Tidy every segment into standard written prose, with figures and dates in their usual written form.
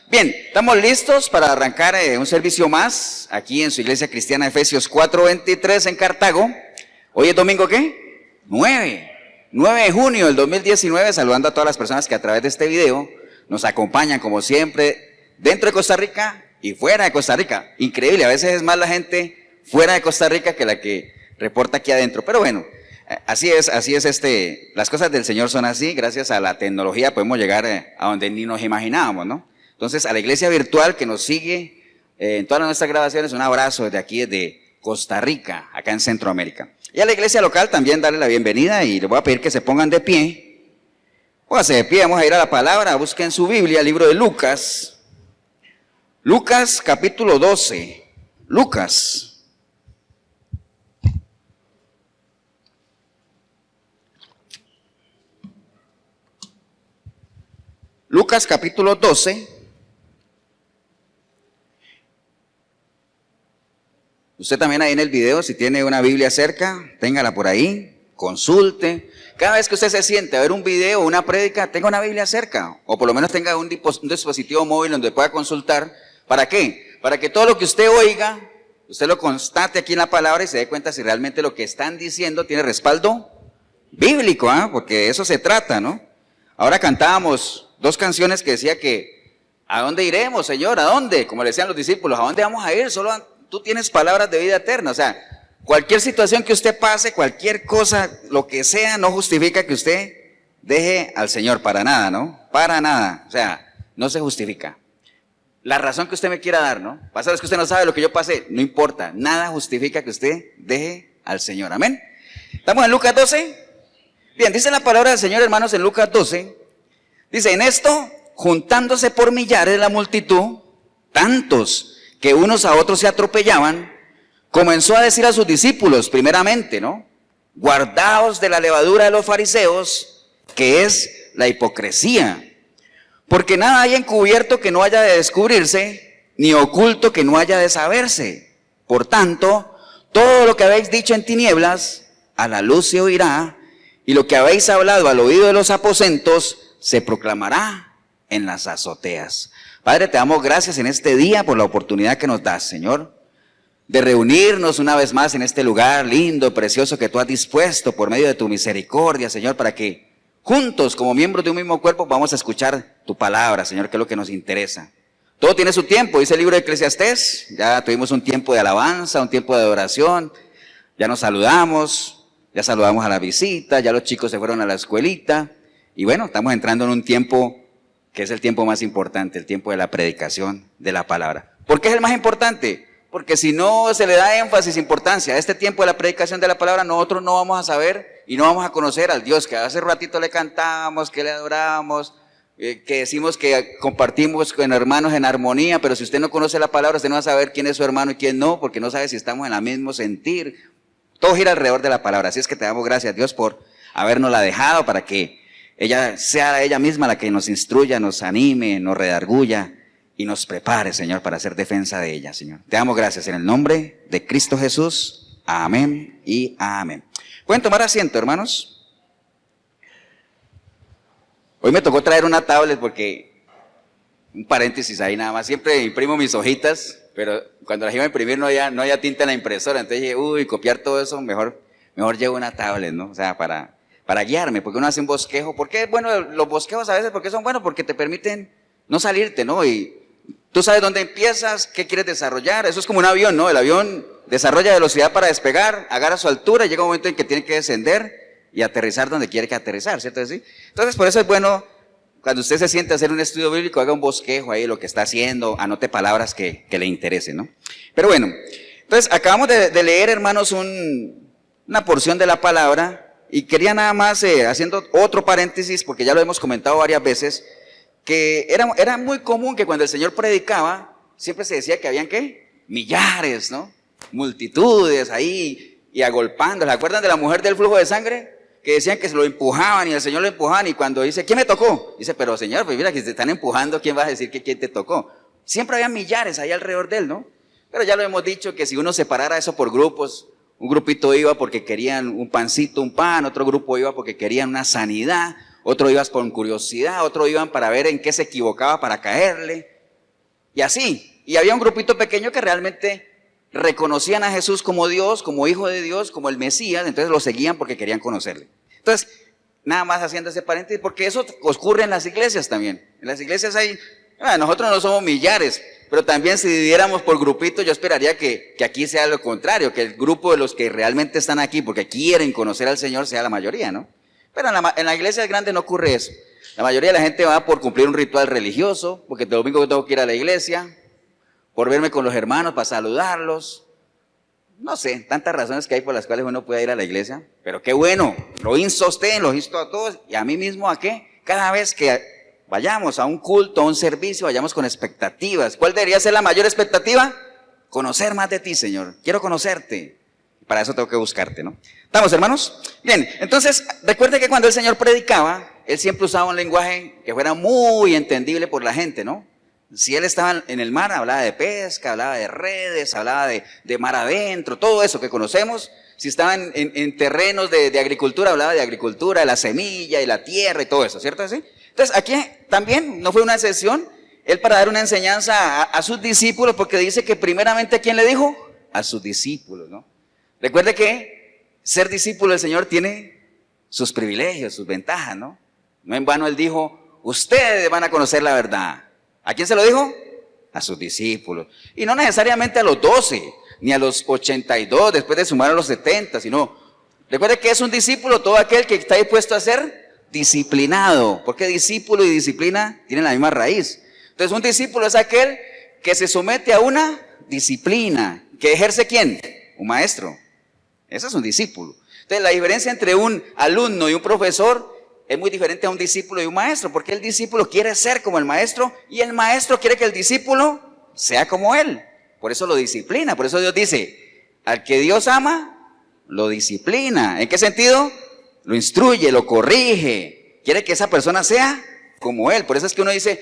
Bien, estamos listos para arrancar un servicio más aquí en su iglesia cristiana Efesios 4:23 en Cartago. Hoy es domingo, ¿qué? 9 de junio del 2019, saludando a todas las personas que a través de este video nos acompañan como siempre dentro de Costa Rica y fuera de Costa Rica. Increíble, a veces es más la gente fuera de Costa Rica que la que reporta aquí adentro, pero bueno, así es las cosas del Señor son así. Gracias a la tecnología podemos llegar a donde ni nos imaginábamos, ¿no? Entonces, a la iglesia virtual que nos sigue en todas nuestras grabaciones, un abrazo desde aquí, desde Costa Rica, acá en Centroamérica. Y a la iglesia local también darle la bienvenida y les voy a pedir que se pongan de pie. Pónganse de pie, vamos a ir a la palabra, busquen su Biblia, el libro de Lucas. Lucas capítulo 12. Lucas capítulo 12. Usted también ahí en el video, si tiene una Biblia cerca, téngala por ahí, consulte. Cada vez que usted se siente a ver un video o una prédica, tenga una Biblia cerca, o por lo menos tenga un dispositivo móvil donde pueda consultar. ¿Para qué? Para que todo lo que usted oiga, usted lo constate aquí en la palabra y se dé cuenta si realmente lo que están diciendo tiene respaldo bíblico, porque de eso se trata, ¿no? Ahora cantábamos dos canciones que decía que, ¿a dónde iremos, Señor? ¿A dónde? Como le decían los discípulos, ¿a dónde vamos a ir? Solo tú tienes palabras de vida eterna. O sea, cualquier situación que usted pase, cualquier cosa, lo que sea, no justifica que usted deje al Señor, para nada, ¿no? Para nada, o sea, no se justifica. La razón que usted me quiera dar, ¿no? Pasa es que usted no sabe lo que yo pasé, no importa, nada justifica que usted deje al Señor, amén. ¿Estamos en Lucas 12? Bien, dice la palabra del Señor, hermanos, en Lucas 12, dice, en esto, juntándose por millares la multitud, tantos que unos a otros se atropellaban, comenzó a decir a sus discípulos, primeramente, ¿no? Guardaos de la levadura de los fariseos, que es la hipocresía, porque nada hay encubierto que no haya de descubrirse, ni oculto que no haya de saberse. Por tanto, todo lo que habéis dicho en tinieblas, a la luz se oirá, y lo que habéis hablado al oído de los aposentos, se proclamará en las azoteas. Padre, te damos gracias en este día por la oportunidad que nos das, Señor, de reunirnos una vez más en este lugar lindo, precioso que tú has dispuesto por medio de tu misericordia, Señor, para que juntos, como miembros de un mismo cuerpo, vamos a escuchar tu palabra, Señor, que es lo que nos interesa. Todo tiene su tiempo, dice el libro de Eclesiastés. Ya tuvimos un tiempo de alabanza, un tiempo de adoración, ya nos saludamos, ya saludamos a la visita, ya los chicos se fueron a la escuelita, y bueno, estamos entrando en un tiempo que es el tiempo más importante, el tiempo de la predicación de la palabra. ¿Por qué es el más importante? Porque si no se le da énfasis, importancia a este tiempo de la predicación de la palabra, nosotros no vamos a saber y no vamos a conocer al Dios que hace ratito le cantamos, que le adoramos, que decimos que compartimos con hermanos en armonía, pero si usted no conoce la palabra, usted no va a saber quién es su hermano y quién no, porque no sabe si estamos en el mismo sentir. Todo gira alrededor de la palabra, así es que te damos gracias, Dios, por habernosla dejado para que ella sea ella misma la que nos instruya, nos anime, nos redarguya y nos prepare, Señor, para hacer defensa de ella, Señor. Te damos gracias en el nombre de Cristo Jesús. Amén y amén. ¿Pueden tomar asiento, hermanos? Hoy me tocó traer una tablet porque, un paréntesis ahí nada más, siempre imprimo mis hojitas, pero cuando las iba a imprimir no había tinta en la impresora, entonces dije, copiar todo eso, mejor llevo una tablet, ¿no? O sea, para guiarme, porque uno hace un bosquejo. ¿Por qué? Bueno, los bosquejos a veces, ¿por qué son buenos? Porque te permiten no salirte, ¿no? Y tú sabes dónde empiezas, qué quieres desarrollar. Eso es como un avión, ¿no? El avión desarrolla velocidad para despegar, agarra su altura, llega un momento en que tiene que descender y aterrizar donde quiere que aterrizar, ¿cierto? ¿Sí? Entonces, por eso es bueno, cuando usted se siente a hacer un estudio bíblico, haga un bosquejo ahí, lo que está haciendo, anote palabras que le interesen, ¿no? Pero bueno, entonces acabamos de leer, hermanos, una porción de la palabra. Y quería nada más, haciendo otro paréntesis, porque ya lo hemos comentado varias veces, que era muy común que cuando el Señor predicaba, siempre se decía que habían, ¿qué? Millares, ¿no? Multitudes ahí, y agolpando. ¿Se acuerdan de la mujer del flujo de sangre? Que decían que se lo empujaban, y el Señor lo empujaban, y cuando dice, ¿quién me tocó? Dice, pero Señor, pues mira que te están empujando, ¿quién va a decir que quién te tocó? Siempre había millares ahí alrededor de él, ¿no? Pero ya lo hemos dicho, que si uno separara eso por grupos, un grupito iba porque querían un pancito, un pan, otro grupo iba porque querían una sanidad, otro iba por curiosidad, otro iban para ver en qué se equivocaba para caerle. Y así, y había un grupito pequeño que realmente reconocían a Jesús como Dios, como Hijo de Dios, como el Mesías, entonces lo seguían porque querían conocerle. Entonces, nada más haciendo ese paréntesis, porque eso ocurre en las iglesias también. En las iglesias hay, nosotros no somos millares, pero también si dividiéramos por grupitos, yo esperaría que aquí sea lo contrario, que el grupo de los que realmente están aquí porque quieren conocer al Señor sea la mayoría, ¿no? Pero en la iglesia grande no ocurre eso. La mayoría de la gente va por cumplir un ritual religioso, porque el domingo tengo que ir a la iglesia, por verme con los hermanos, para saludarlos. No sé, tantas razones que hay por las cuales uno puede ir a la iglesia, pero qué bueno, lo insto a usted, lo insto a todos, y a mí mismo ¿a qué? Cada vez que vayamos a un culto, a un servicio, vayamos con expectativas. ¿Cuál debería ser la mayor expectativa? Conocer más de ti, Señor. Quiero conocerte. Para eso tengo que buscarte, ¿no? ¿Estamos, hermanos? Bien, entonces, recuerde que cuando el Señor predicaba, Él siempre usaba un lenguaje que fuera muy entendible por la gente, ¿no? Si Él estaba en el mar, hablaba de pesca, hablaba de redes, hablaba de mar adentro, todo eso que conocemos. Si estaba en terrenos de agricultura, hablaba de agricultura, de la semilla y la tierra y todo eso, ¿cierto? ¿Sí? Entonces, aquí también no fue una excepción, Él para dar una enseñanza a sus discípulos, porque dice que primeramente ¿a quién le dijo? A sus discípulos, ¿no? Recuerde que ser discípulo del Señor tiene sus privilegios, sus ventajas, ¿no? No en vano Él dijo, ustedes van a conocer la verdad. ¿A quién se lo dijo? A sus discípulos. Y no necesariamente a los 12, ni a los 82, después de sumar a los 70, sino, recuerde que es un discípulo todo aquel que está dispuesto a ser disciplinado, porque discípulo y disciplina tienen la misma raíz. Entonces un discípulo es aquel que se somete a una disciplina, que ejerce ¿quién? Un maestro. Ese es un discípulo. Entonces la diferencia entre un alumno y un profesor es muy diferente a un discípulo y un maestro, porque el discípulo quiere ser como el maestro y el maestro quiere que el discípulo sea como él. Por eso lo disciplina, por eso Dios dice, al que Dios ama, lo disciplina. ¿En qué sentido? Lo instruye, lo corrige, quiere que esa persona sea como él. Por eso es que uno dice,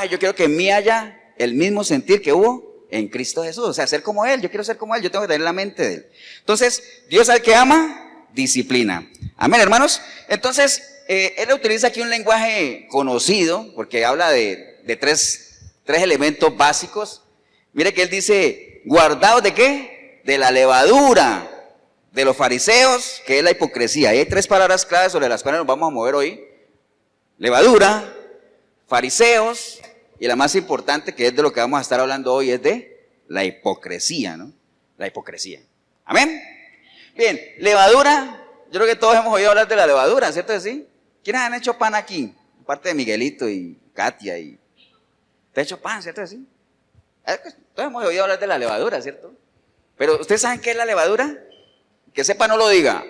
yo quiero que en mí haya el mismo sentir que hubo en Cristo Jesús, o sea, ser como él, yo quiero ser como él, yo tengo que tener la mente de él. Entonces, Dios al que ama, disciplina. Amén, hermanos. Entonces, él utiliza aquí un lenguaje conocido, porque habla de tres elementos básicos. Mire que él dice, guardaos ¿de qué? De la levadura de los fariseos, que es la hipocresía. Y hay tres palabras claves sobre las cuales nos vamos a mover hoy. Levadura, fariseos, y la más importante, que es de lo que vamos a estar hablando hoy, es de la hipocresía, ¿no? La hipocresía. Amén. Bien, levadura, yo creo que todos hemos oído hablar de la levadura, ¿cierto que sí? ¿Quiénes han hecho pan aquí? Aparte de Miguelito y Katia y... ¿Te ha hecho pan, cierto que sí? Todos hemos oído hablar de la levadura, ¿cierto? Pero ¿ustedes saben qué es la levadura? Que sepa no lo diga.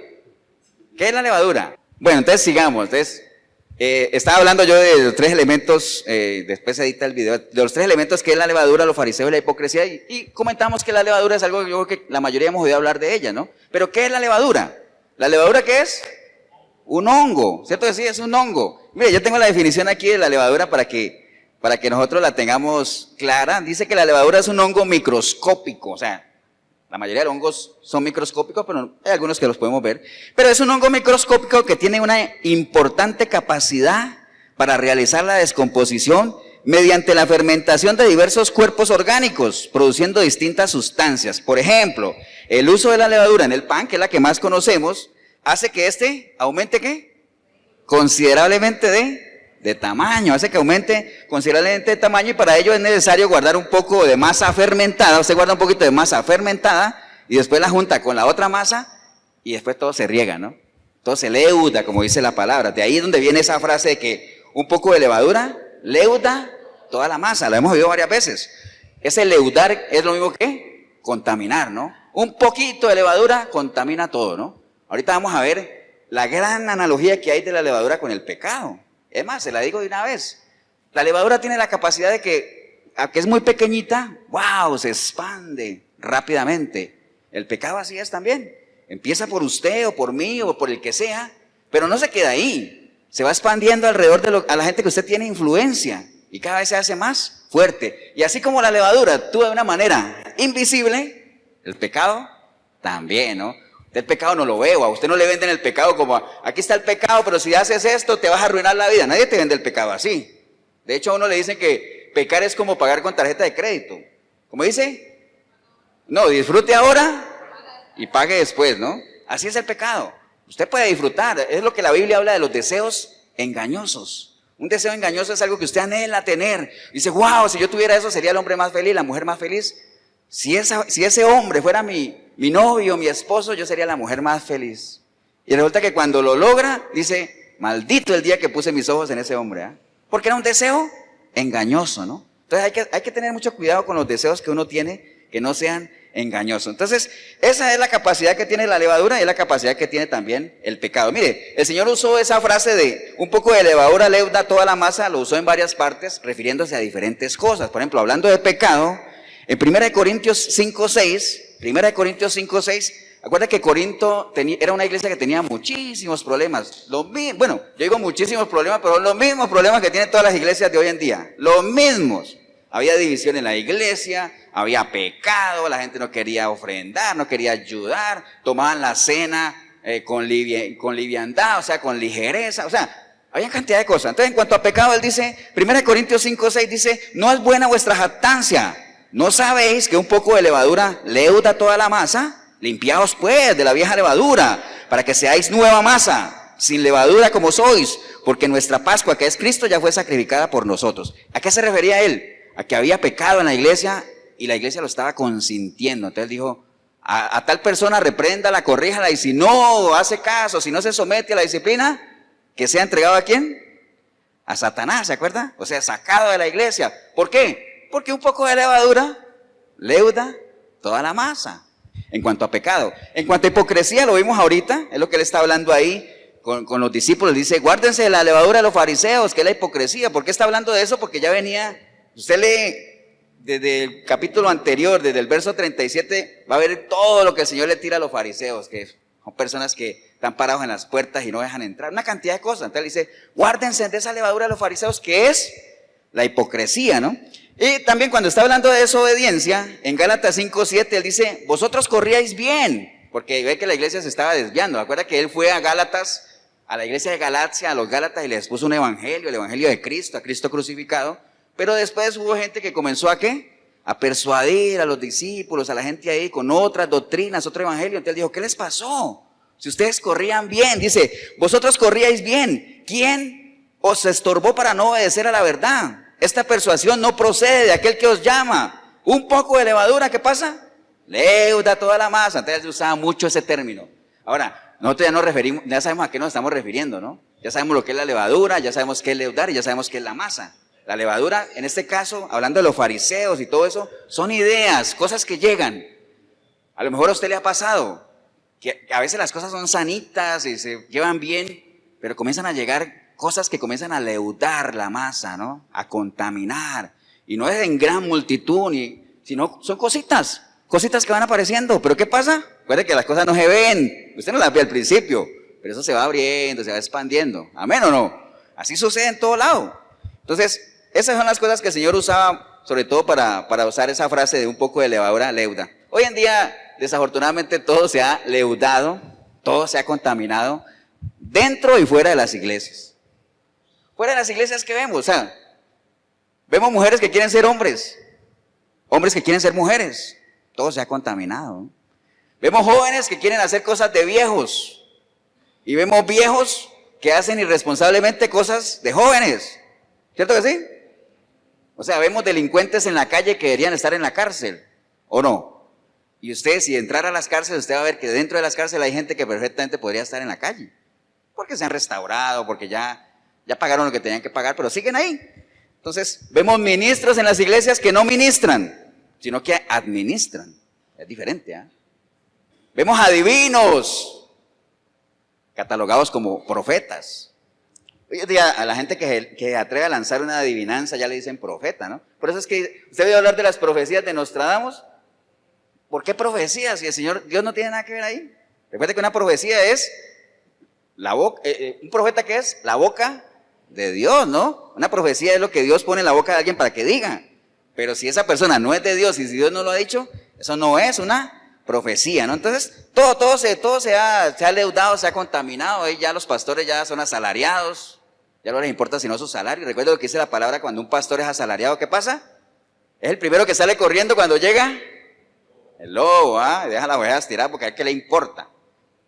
¿Qué es la levadura? Bueno, entonces sigamos. Entonces, estaba hablando yo de los tres elementos, después se edita el video, de los tres elementos que es la levadura, los fariseos y la hipocresía, y comentamos que la levadura es algo que yo creo que la mayoría hemos oído hablar de ella, ¿no? Pero ¿qué es la levadura? ¿La levadura qué es? Un hongo, ¿cierto que sí? Es un hongo. Mire, yo tengo la definición aquí de la levadura para que nosotros la tengamos clara. Dice que la levadura es un hongo microscópico, o sea, la mayoría de los hongos son microscópicos, pero hay algunos que los podemos ver. Pero es un hongo microscópico que tiene una importante capacidad para realizar la descomposición mediante la fermentación de diversos cuerpos orgánicos, produciendo distintas sustancias. Por ejemplo, el uso de la levadura en el pan, que es la que más conocemos, hace que este aumente ¿qué? Considerablemente de tamaño, hace que aumente considerablemente de tamaño, y para ello es necesario guardar un poco de masa fermentada. Usted guarda un poquito de masa fermentada y después la junta con la otra masa y después todo se riega, ¿no? Todo se leuda, como dice la palabra. De ahí es donde viene esa frase de que un poco de levadura leuda toda la masa. La hemos oído varias veces. Ese leudar es lo mismo que contaminar, ¿no? Un poquito de levadura contamina todo, ¿no? Ahorita vamos a ver la gran analogía que hay de la levadura con el pecado. Es más, se la digo de una vez. La levadura tiene la capacidad de que, aunque es muy pequeñita, ¡wow!, se expande rápidamente. El pecado así es también. Empieza por usted o por mí o por el que sea, pero no se queda ahí. Se va expandiendo alrededor de a la gente que usted tiene influencia y cada vez se hace más fuerte. Y así como la levadura actúa de una manera invisible, el pecado también, ¿no? El pecado no lo veo, a usted no le venden el pecado como, aquí está el pecado, pero si haces esto te vas a arruinar la vida. Nadie te vende el pecado así. De hecho a uno le dicen que pecar es como pagar con tarjeta de crédito. ¿Cómo dice? No, disfrute ahora y pague después, ¿no? Así es el pecado. Usted puede disfrutar, es lo que la Biblia habla de los deseos engañosos. Un deseo engañoso es algo que usted anhela tener. Dice, wow, si yo tuviera eso sería el hombre más feliz, la mujer más feliz. Si ese hombre fuera mi novio, mi esposo, yo sería la mujer más feliz. Y resulta que cuando lo logra, dice, maldito el día que puse mis ojos en ese hombre, ¿eh? Porque era un deseo engañoso, ¿no? Entonces hay que tener mucho cuidado con los deseos que uno tiene, que no sean engañosos. Entonces, esa es la capacidad que tiene la levadura y es la capacidad que tiene también el pecado. Mire, el Señor usó esa frase de un poco de levadura leuda toda la masa, lo usó en varias partes, refiriéndose a diferentes cosas. Por ejemplo, hablando de pecado, en 1 Corintios 5:6, acuerda que Corinto era una iglesia que tenía muchísimos problemas. Bueno, yo digo muchísimos problemas, pero los mismos problemas que tienen todas las iglesias de hoy en día. Los mismos. Había división en la iglesia, había pecado, la gente no quería ofrendar, no quería ayudar, tomaban la cena con liviandad, o sea, con ligereza, o sea, había cantidad de cosas. Entonces, en cuanto a pecado, él dice, 1 Corintios 5:6 dice, no es buena vuestra jactancia. ¿No sabéis que un poco de levadura leuda toda la masa? Limpiaos pues de la vieja levadura, para que seáis nueva masa, sin levadura como sois, porque nuestra Pascua, que es Cristo, ya fue sacrificada por nosotros. ¿A qué se refería él? A que había pecado en la iglesia y la iglesia lo estaba consintiendo. Entonces dijo, a tal persona repréndala, corríjala, y si no hace caso, si no se somete a la disciplina, que sea entregado ¿a quién? A Satanás, ¿se acuerda? O sea, sacado de la iglesia. ¿Por qué? Porque un poco de levadura leuda toda la masa. En cuanto a pecado. En cuanto a hipocresía, lo vimos ahorita, es lo que él está hablando ahí con los discípulos. Dice, guárdense de la levadura de los fariseos, que es la hipocresía. ¿Por qué está hablando de eso? Porque ya venía, usted lee desde el capítulo anterior, desde el verso 37, va a ver todo lo que el Señor le tira a los fariseos, que son personas que están parados en las puertas y no dejan entrar, una cantidad de cosas. Entonces dice, guárdense de esa levadura de los fariseos, que es la hipocresía, ¿no? Y también cuando está hablando de desobediencia, en Gálatas 5:7, él dice, vosotros corríais bien, porque ve que la iglesia se estaba desviando. Acuerda que él fue a Gálatas, a la iglesia de Galacia, a los Gálatas, y les puso un evangelio, el evangelio de Cristo, a Cristo crucificado. Pero después hubo gente que comenzó a ¿qué? A persuadir a los discípulos, a la gente ahí con otras doctrinas, otro evangelio. Entonces él dijo, ¿qué les pasó? Si ustedes corrían bien, dice, vosotros corríais bien, ¿quién os estorbó para no obedecer a la verdad? Esta persuasión no procede de aquel que os llama. Un poco de levadura, ¿qué pasa? Leuda toda la masa. Entonces se usaba mucho ese término. Ahora, nosotros ya nos referimos, ya sabemos a qué nos estamos refiriendo, ¿no? Ya sabemos lo que es la levadura, ya sabemos qué es leudar y ya sabemos qué es la masa. La levadura, en este caso, hablando de los fariseos y todo eso, son ideas, cosas que llegan. A lo mejor a usted le ha pasado que a veces las cosas son sanitas y se llevan bien, pero comienzan a llegar cosas que comienzan a leudar la masa, ¿no? A contaminar. Y no es en gran multitud, sino son cositas que van apareciendo. ¿Pero qué pasa? Recuerde que las cosas no se ven. Usted no las ve al principio, pero eso se va abriendo, se va expandiendo. ¿Amén o no? Así sucede en todo lado. Entonces, esas son las cosas que el Señor usaba, sobre todo para usar esa frase de un poco de levadura leuda. Hoy en día, desafortunadamente, todo se ha leudado, todo se ha contaminado, dentro y fuera de las iglesias. Fuera de las iglesias, ¿qué vemos? O sea, vemos mujeres que quieren ser hombres, hombres que quieren ser mujeres, todo se ha contaminado, ¿no? Vemos jóvenes que quieren hacer cosas de viejos, y vemos viejos que hacen irresponsablemente cosas de jóvenes, ¿cierto que sí? O sea, vemos delincuentes en la calle que deberían estar en la cárcel, ¿o no? Y usted, si entrara a las cárceles, usted va a ver que dentro de las cárceles hay gente que perfectamente podría estar en la calle, porque se han restaurado, porque ya pagaron lo que tenían que pagar, pero siguen ahí. Entonces, vemos ministros en las iglesias que no ministran, sino que administran. Es diferente, ¿eh? Vemos adivinos, catalogados como profetas. Hoy en día a la gente que atreve a lanzar una adivinanza ya le dicen profeta, ¿no? Por eso es que usted debe hablar de las profecías de Nostradamus. ¿Por qué profecías? Si el Señor, Dios no tiene nada que ver ahí. Recuerde que una profecía es la boca, un profeta que es la boca de Dios, ¿no? Una profecía es lo que Dios pone en la boca de alguien para que diga. Pero si esa persona no es de Dios y si Dios no lo ha dicho, eso no es una profecía, ¿no? Entonces, todo se ha leudado, se ha contaminado. Hoy ya los pastores ya son asalariados, Ya no les importa sino su salario. Recuerda lo que dice la palabra cuando un pastor es asalariado, ¿qué pasa? Es el primero que sale corriendo cuando llega el lobo, deja la oveja tirar porque a él qué le importa.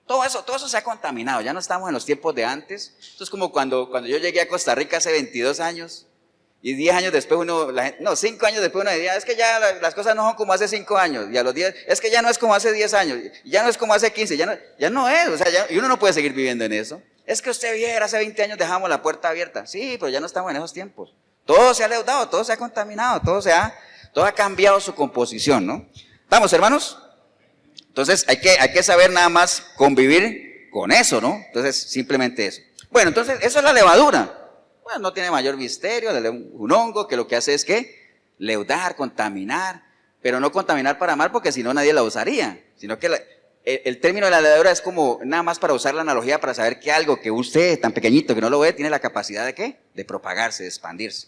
Todo eso se ha contaminado, ya no estamos en los tiempos de antes. Esto es como cuando yo llegué a Costa Rica hace 22 años y 10 años después 5 años después uno decía, es que ya las cosas no son como hace 5 años, y a los 10, es que ya no es como hace 10 años, ya no es como hace 15, ya no es, o sea, y uno no puede seguir viviendo en eso. Es que usted viera, hace 20 años dejamos la puerta abierta, sí, pero ya no estamos en esos tiempos. Todo se ha leudado, todo se ha contaminado, todo ha cambiado su composición, ¿no? ¿Estamos, hermanos? Entonces hay que saber nada más convivir con eso, ¿no? Entonces simplemente eso. Bueno, entonces eso es la levadura. Bueno, no tiene mayor misterio, un hongo que lo que hace es que leudar, contaminar, pero no contaminar para mal porque si no nadie la usaría, sino que el término de la levadura es como nada más para usar la analogía para saber que algo que usted tan pequeñito que no lo ve tiene la capacidad de ¿qué? De propagarse, de expandirse.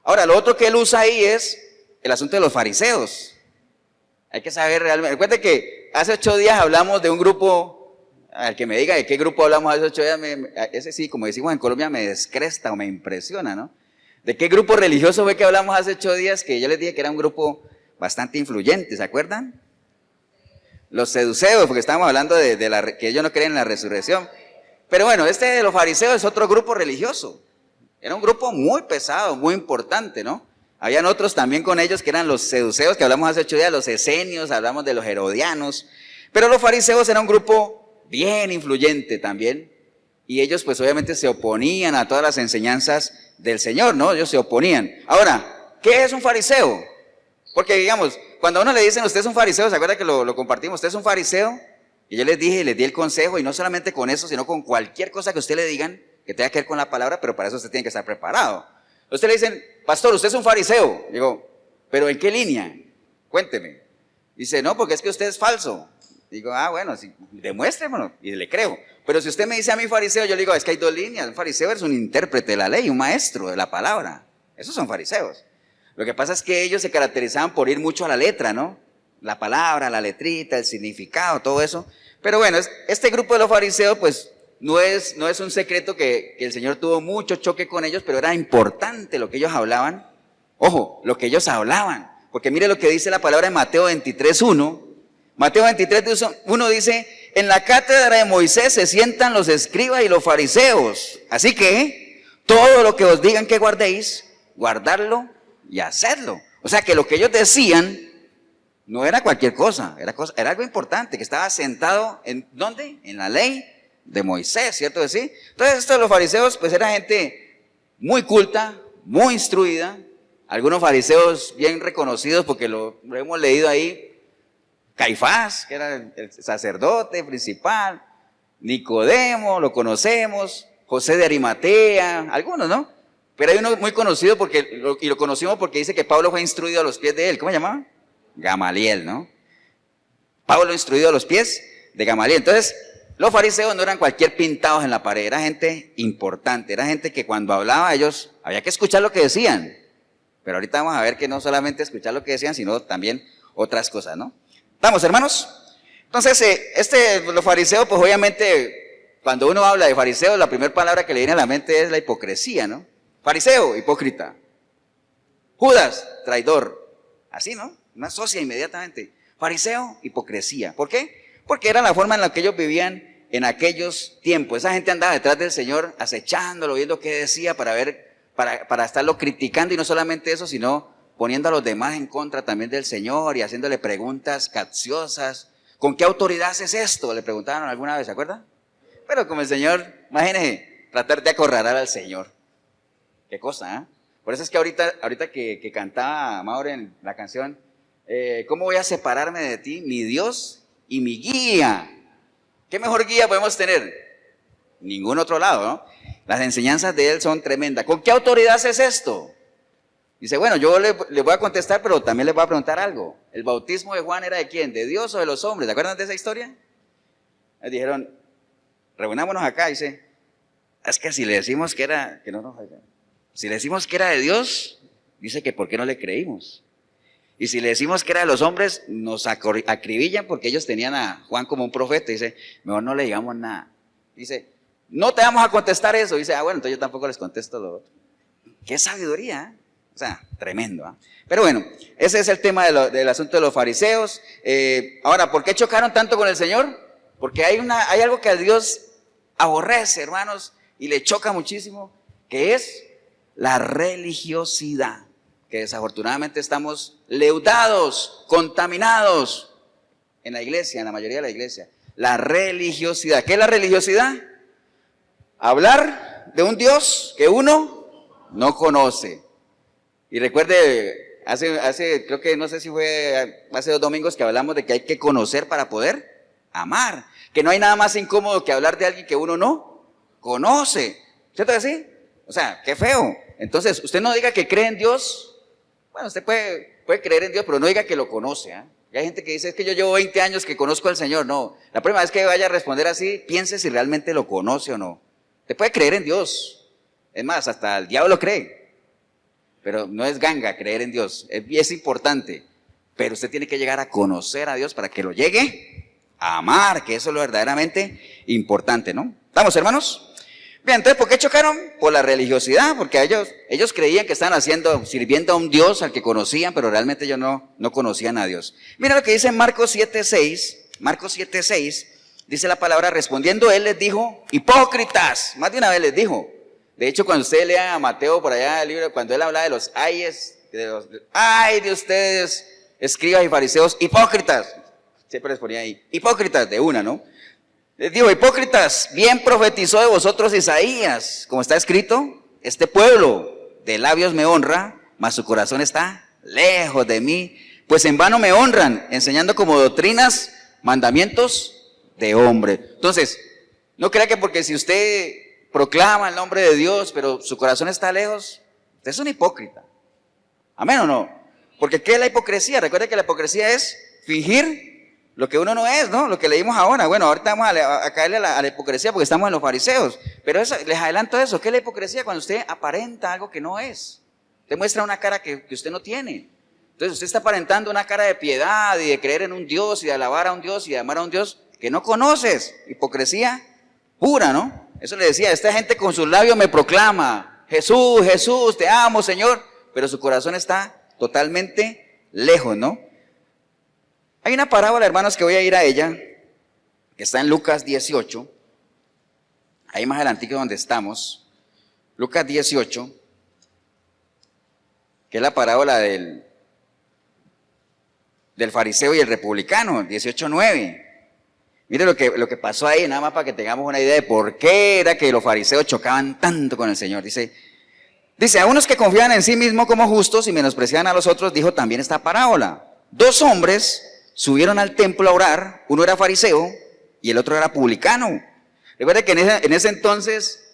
Ahora, lo otro que él usa ahí es el asunto de los fariseos. Hay que saber realmente. Recuerde que hace 8 días hablamos de un grupo, al que me diga de qué grupo hablamos hace 8 días, ese sí, como decimos en Colombia, me descresta o me impresiona, ¿no? ¿De qué grupo religioso fue que hablamos hace 8 días? Que yo les dije que era un grupo bastante influyente, ¿se acuerdan? Los seduceos, porque estábamos hablando que ellos no creen en la resurrección. Pero bueno, este de los fariseos es otro grupo religioso. Era un grupo muy pesado, muy importante, ¿no? Habían otros también con ellos que eran los seduceos, que hablamos hace 8 días, los esenios, hablamos de los herodianos. Pero los fariseos eran un grupo bien influyente también. Y ellos pues obviamente se oponían a todas las enseñanzas del Señor, ¿no? Ellos se oponían. Ahora, ¿qué es un fariseo? Porque digamos, cuando a uno le dicen, usted es un fariseo, ¿se acuerda que lo compartimos? Usted es un fariseo. Y yo les dije, les di el consejo, y no solamente con eso, sino con cualquier cosa que usted le digan, que tenga que ver con la palabra, pero para eso usted tiene que estar preparado. Usted le dicen, pastor, usted es un fariseo. Digo, ¿pero en qué línea? Cuénteme. Dice, no, porque es que usted es falso. Digo, bueno, sí, demuéstremelo, y le creo. Pero si usted me dice a mí fariseo, yo le digo, es que hay 2 líneas. Un fariseo es un intérprete de la ley, un maestro de la palabra. Esos son fariseos. Lo que pasa es que ellos se caracterizaban por ir mucho a la letra, ¿no? La palabra, la letrita, el significado, todo eso. Pero bueno, este grupo de los fariseos, pues, no es un secreto que el Señor tuvo mucho choque con ellos, pero era importante lo que ellos hablaban. Ojo, lo que ellos hablaban. Porque mire lo que dice la palabra en Mateo 23:1. Mateo 23:1 dice, en la cátedra de Moisés se sientan los escribas y los fariseos. Así que, todo lo que os digan que guardéis, guardarlo y hacerlo. O sea que lo que ellos decían no era cualquier cosa, era algo importante, que estaba sentado en ¿dónde? En la ley de Moisés, ¿cierto que sí? Entonces estos los fariseos pues era gente muy culta, muy instruida, algunos fariseos bien reconocidos porque lo hemos leído ahí, Caifás, que era el sacerdote principal, Nicodemo, lo conocemos, José de Arimatea, algunos, ¿no? Pero hay uno muy conocido y lo conocimos porque dice que Pablo fue instruido a los pies de él, ¿cómo se llamaba? Gamaliel, ¿no? Pablo instruido a los pies de Gamaliel. Entonces, los fariseos no eran cualquier pintados en la pared, era gente importante, era gente que cuando hablaba ellos, había que escuchar lo que decían. Pero ahorita vamos a ver que no solamente escuchar lo que decían, sino también otras cosas, ¿no? ¿Estamos, hermanos? Entonces, los fariseos, pues obviamente, cuando uno habla de fariseos, la primera palabra que le viene a la mente es la hipocresía, ¿no? Fariseo, hipócrita. Judas, traidor. Así, ¿no? Una asocia inmediatamente. Fariseo, hipocresía. ¿Por qué? Porque era la forma en la que ellos vivían en aquellos tiempos. Esa gente andaba detrás del Señor, acechándolo, viendo qué decía para ver, para estarlo criticando, y no solamente eso, sino poniendo a los demás en contra también del Señor y haciéndole preguntas capciosas. ¿Con qué autoridad haces esto? Le preguntaron alguna vez, ¿se acuerdan? Pero como el Señor, imagínense, tratar de acorralar al Señor. Qué cosa, ¿eh? Por eso es que ahorita que cantaba Mauro en la canción, ¿cómo voy a separarme de ti, mi Dios y mi guía? ¿Qué mejor guía podemos tener? Ningún otro lado, ¿no? Las enseñanzas de Él son tremendas. ¿Con qué autoridad haces esto? Dice, bueno, yo le voy a contestar, pero también les voy a preguntar algo. ¿El bautismo de Juan era de quién? ¿De Dios o de los hombres? ¿Se acuerdan de esa historia? Les dijeron, reunámonos acá, dice, es que si le decimos que era, si le decimos que era de Dios, dice que ¿por qué no le creímos? Y si le decimos que era de los hombres, nos acribillan porque ellos tenían a Juan como un profeta. Dice, mejor no le digamos nada. Dice, no te vamos a contestar eso. Y dice, bueno, entonces yo tampoco les contesto lo otro. Qué sabiduría, ¿eh? O sea, tremendo, ¿eh? Pero bueno, ese es el tema del asunto de los fariseos. Ahora, ¿por qué chocaron tanto con el Señor? Porque hay algo que a Dios aborrece, hermanos, y le choca muchísimo, que es la religiosidad, que desafortunadamente estamos leudados, contaminados en la iglesia, en la mayoría de la iglesia. La religiosidad. ¿Qué es la religiosidad? Hablar de un Dios que uno no conoce. Y recuerde, creo que no sé si fue hace 2 domingos que hablamos de que hay que conocer para poder amar. Que no hay nada más incómodo que hablar de alguien que uno no conoce. ¿Cierto que sí? O sea, qué feo. Entonces, usted no diga que cree en Dios. Bueno, usted puede creer en Dios, pero no diga que lo conoce, ¿eh? Y hay gente que dice, es que yo llevo 20 años que conozco al Señor. No, la primera vez que vaya a responder así, piense si realmente lo conoce o no. Usted puede creer en Dios. Es más, hasta el diablo cree. Pero no es ganga creer en Dios. Es importante. Pero usted tiene que llegar a conocer a Dios para que lo llegue a amar, que eso es lo verdaderamente importante, ¿no? ¿Estamos, hermanos? Bien, entonces, ¿por qué chocaron? Por la religiosidad, porque ellos creían que estaban sirviendo a un Dios al que conocían, pero realmente ellos no conocían a Dios. Mira lo que dice Marcos 7:6. Marcos 7:6, dice la palabra, respondiendo él les dijo, hipócritas, más de una vez les dijo. De hecho, cuando usted lea a Mateo por allá el libro, cuando él habla de los ayes, ay de ustedes, escribas y fariseos, hipócritas, siempre les ponía ahí, hipócritas de una, ¿no? Les digo, hipócritas, bien profetizó de vosotros Isaías, como está escrito, este pueblo de labios me honra, mas su corazón está lejos de mí, pues en vano me honran, enseñando como doctrinas, mandamientos de hombre. Entonces, no crea que porque si usted proclama el nombre de Dios, pero su corazón está lejos, usted es un hipócrita. ¿Amén o no? Porque ¿qué es la hipocresía? Recuerde que la hipocresía es fingir lo que uno no es, ¿no? Lo que leímos ahora. Bueno, ahorita vamos a caerle a la hipocresía porque estamos en los fariseos. Pero eso, les adelanto eso. ¿Qué es la hipocresía? Cuando usted aparenta algo que no es. Usted muestra una cara que usted no tiene. Entonces usted está aparentando una cara de piedad y de creer en un Dios y de alabar a un Dios y de amar a un Dios que no conoces. Hipocresía pura, ¿no? Eso le decía, esta gente con sus labios me proclama, Jesús, Jesús, te amo, Señor, pero su corazón está totalmente lejos, ¿no? Hay una parábola, hermanos, que voy a ir a ella, que está en Lucas 18, ahí más adelantico donde estamos, Lucas 18, que es la parábola del fariseo y el republicano, 18:9. Mire lo que pasó ahí, nada más para que tengamos una idea de por qué era que los fariseos chocaban tanto con el Señor. Dice, a unos que confían en sí mismos como justos y menospreciaban a los otros, dijo también esta parábola. 2 hombres subieron al templo a orar, uno era fariseo y el otro era publicano. Recuerda que en ese entonces,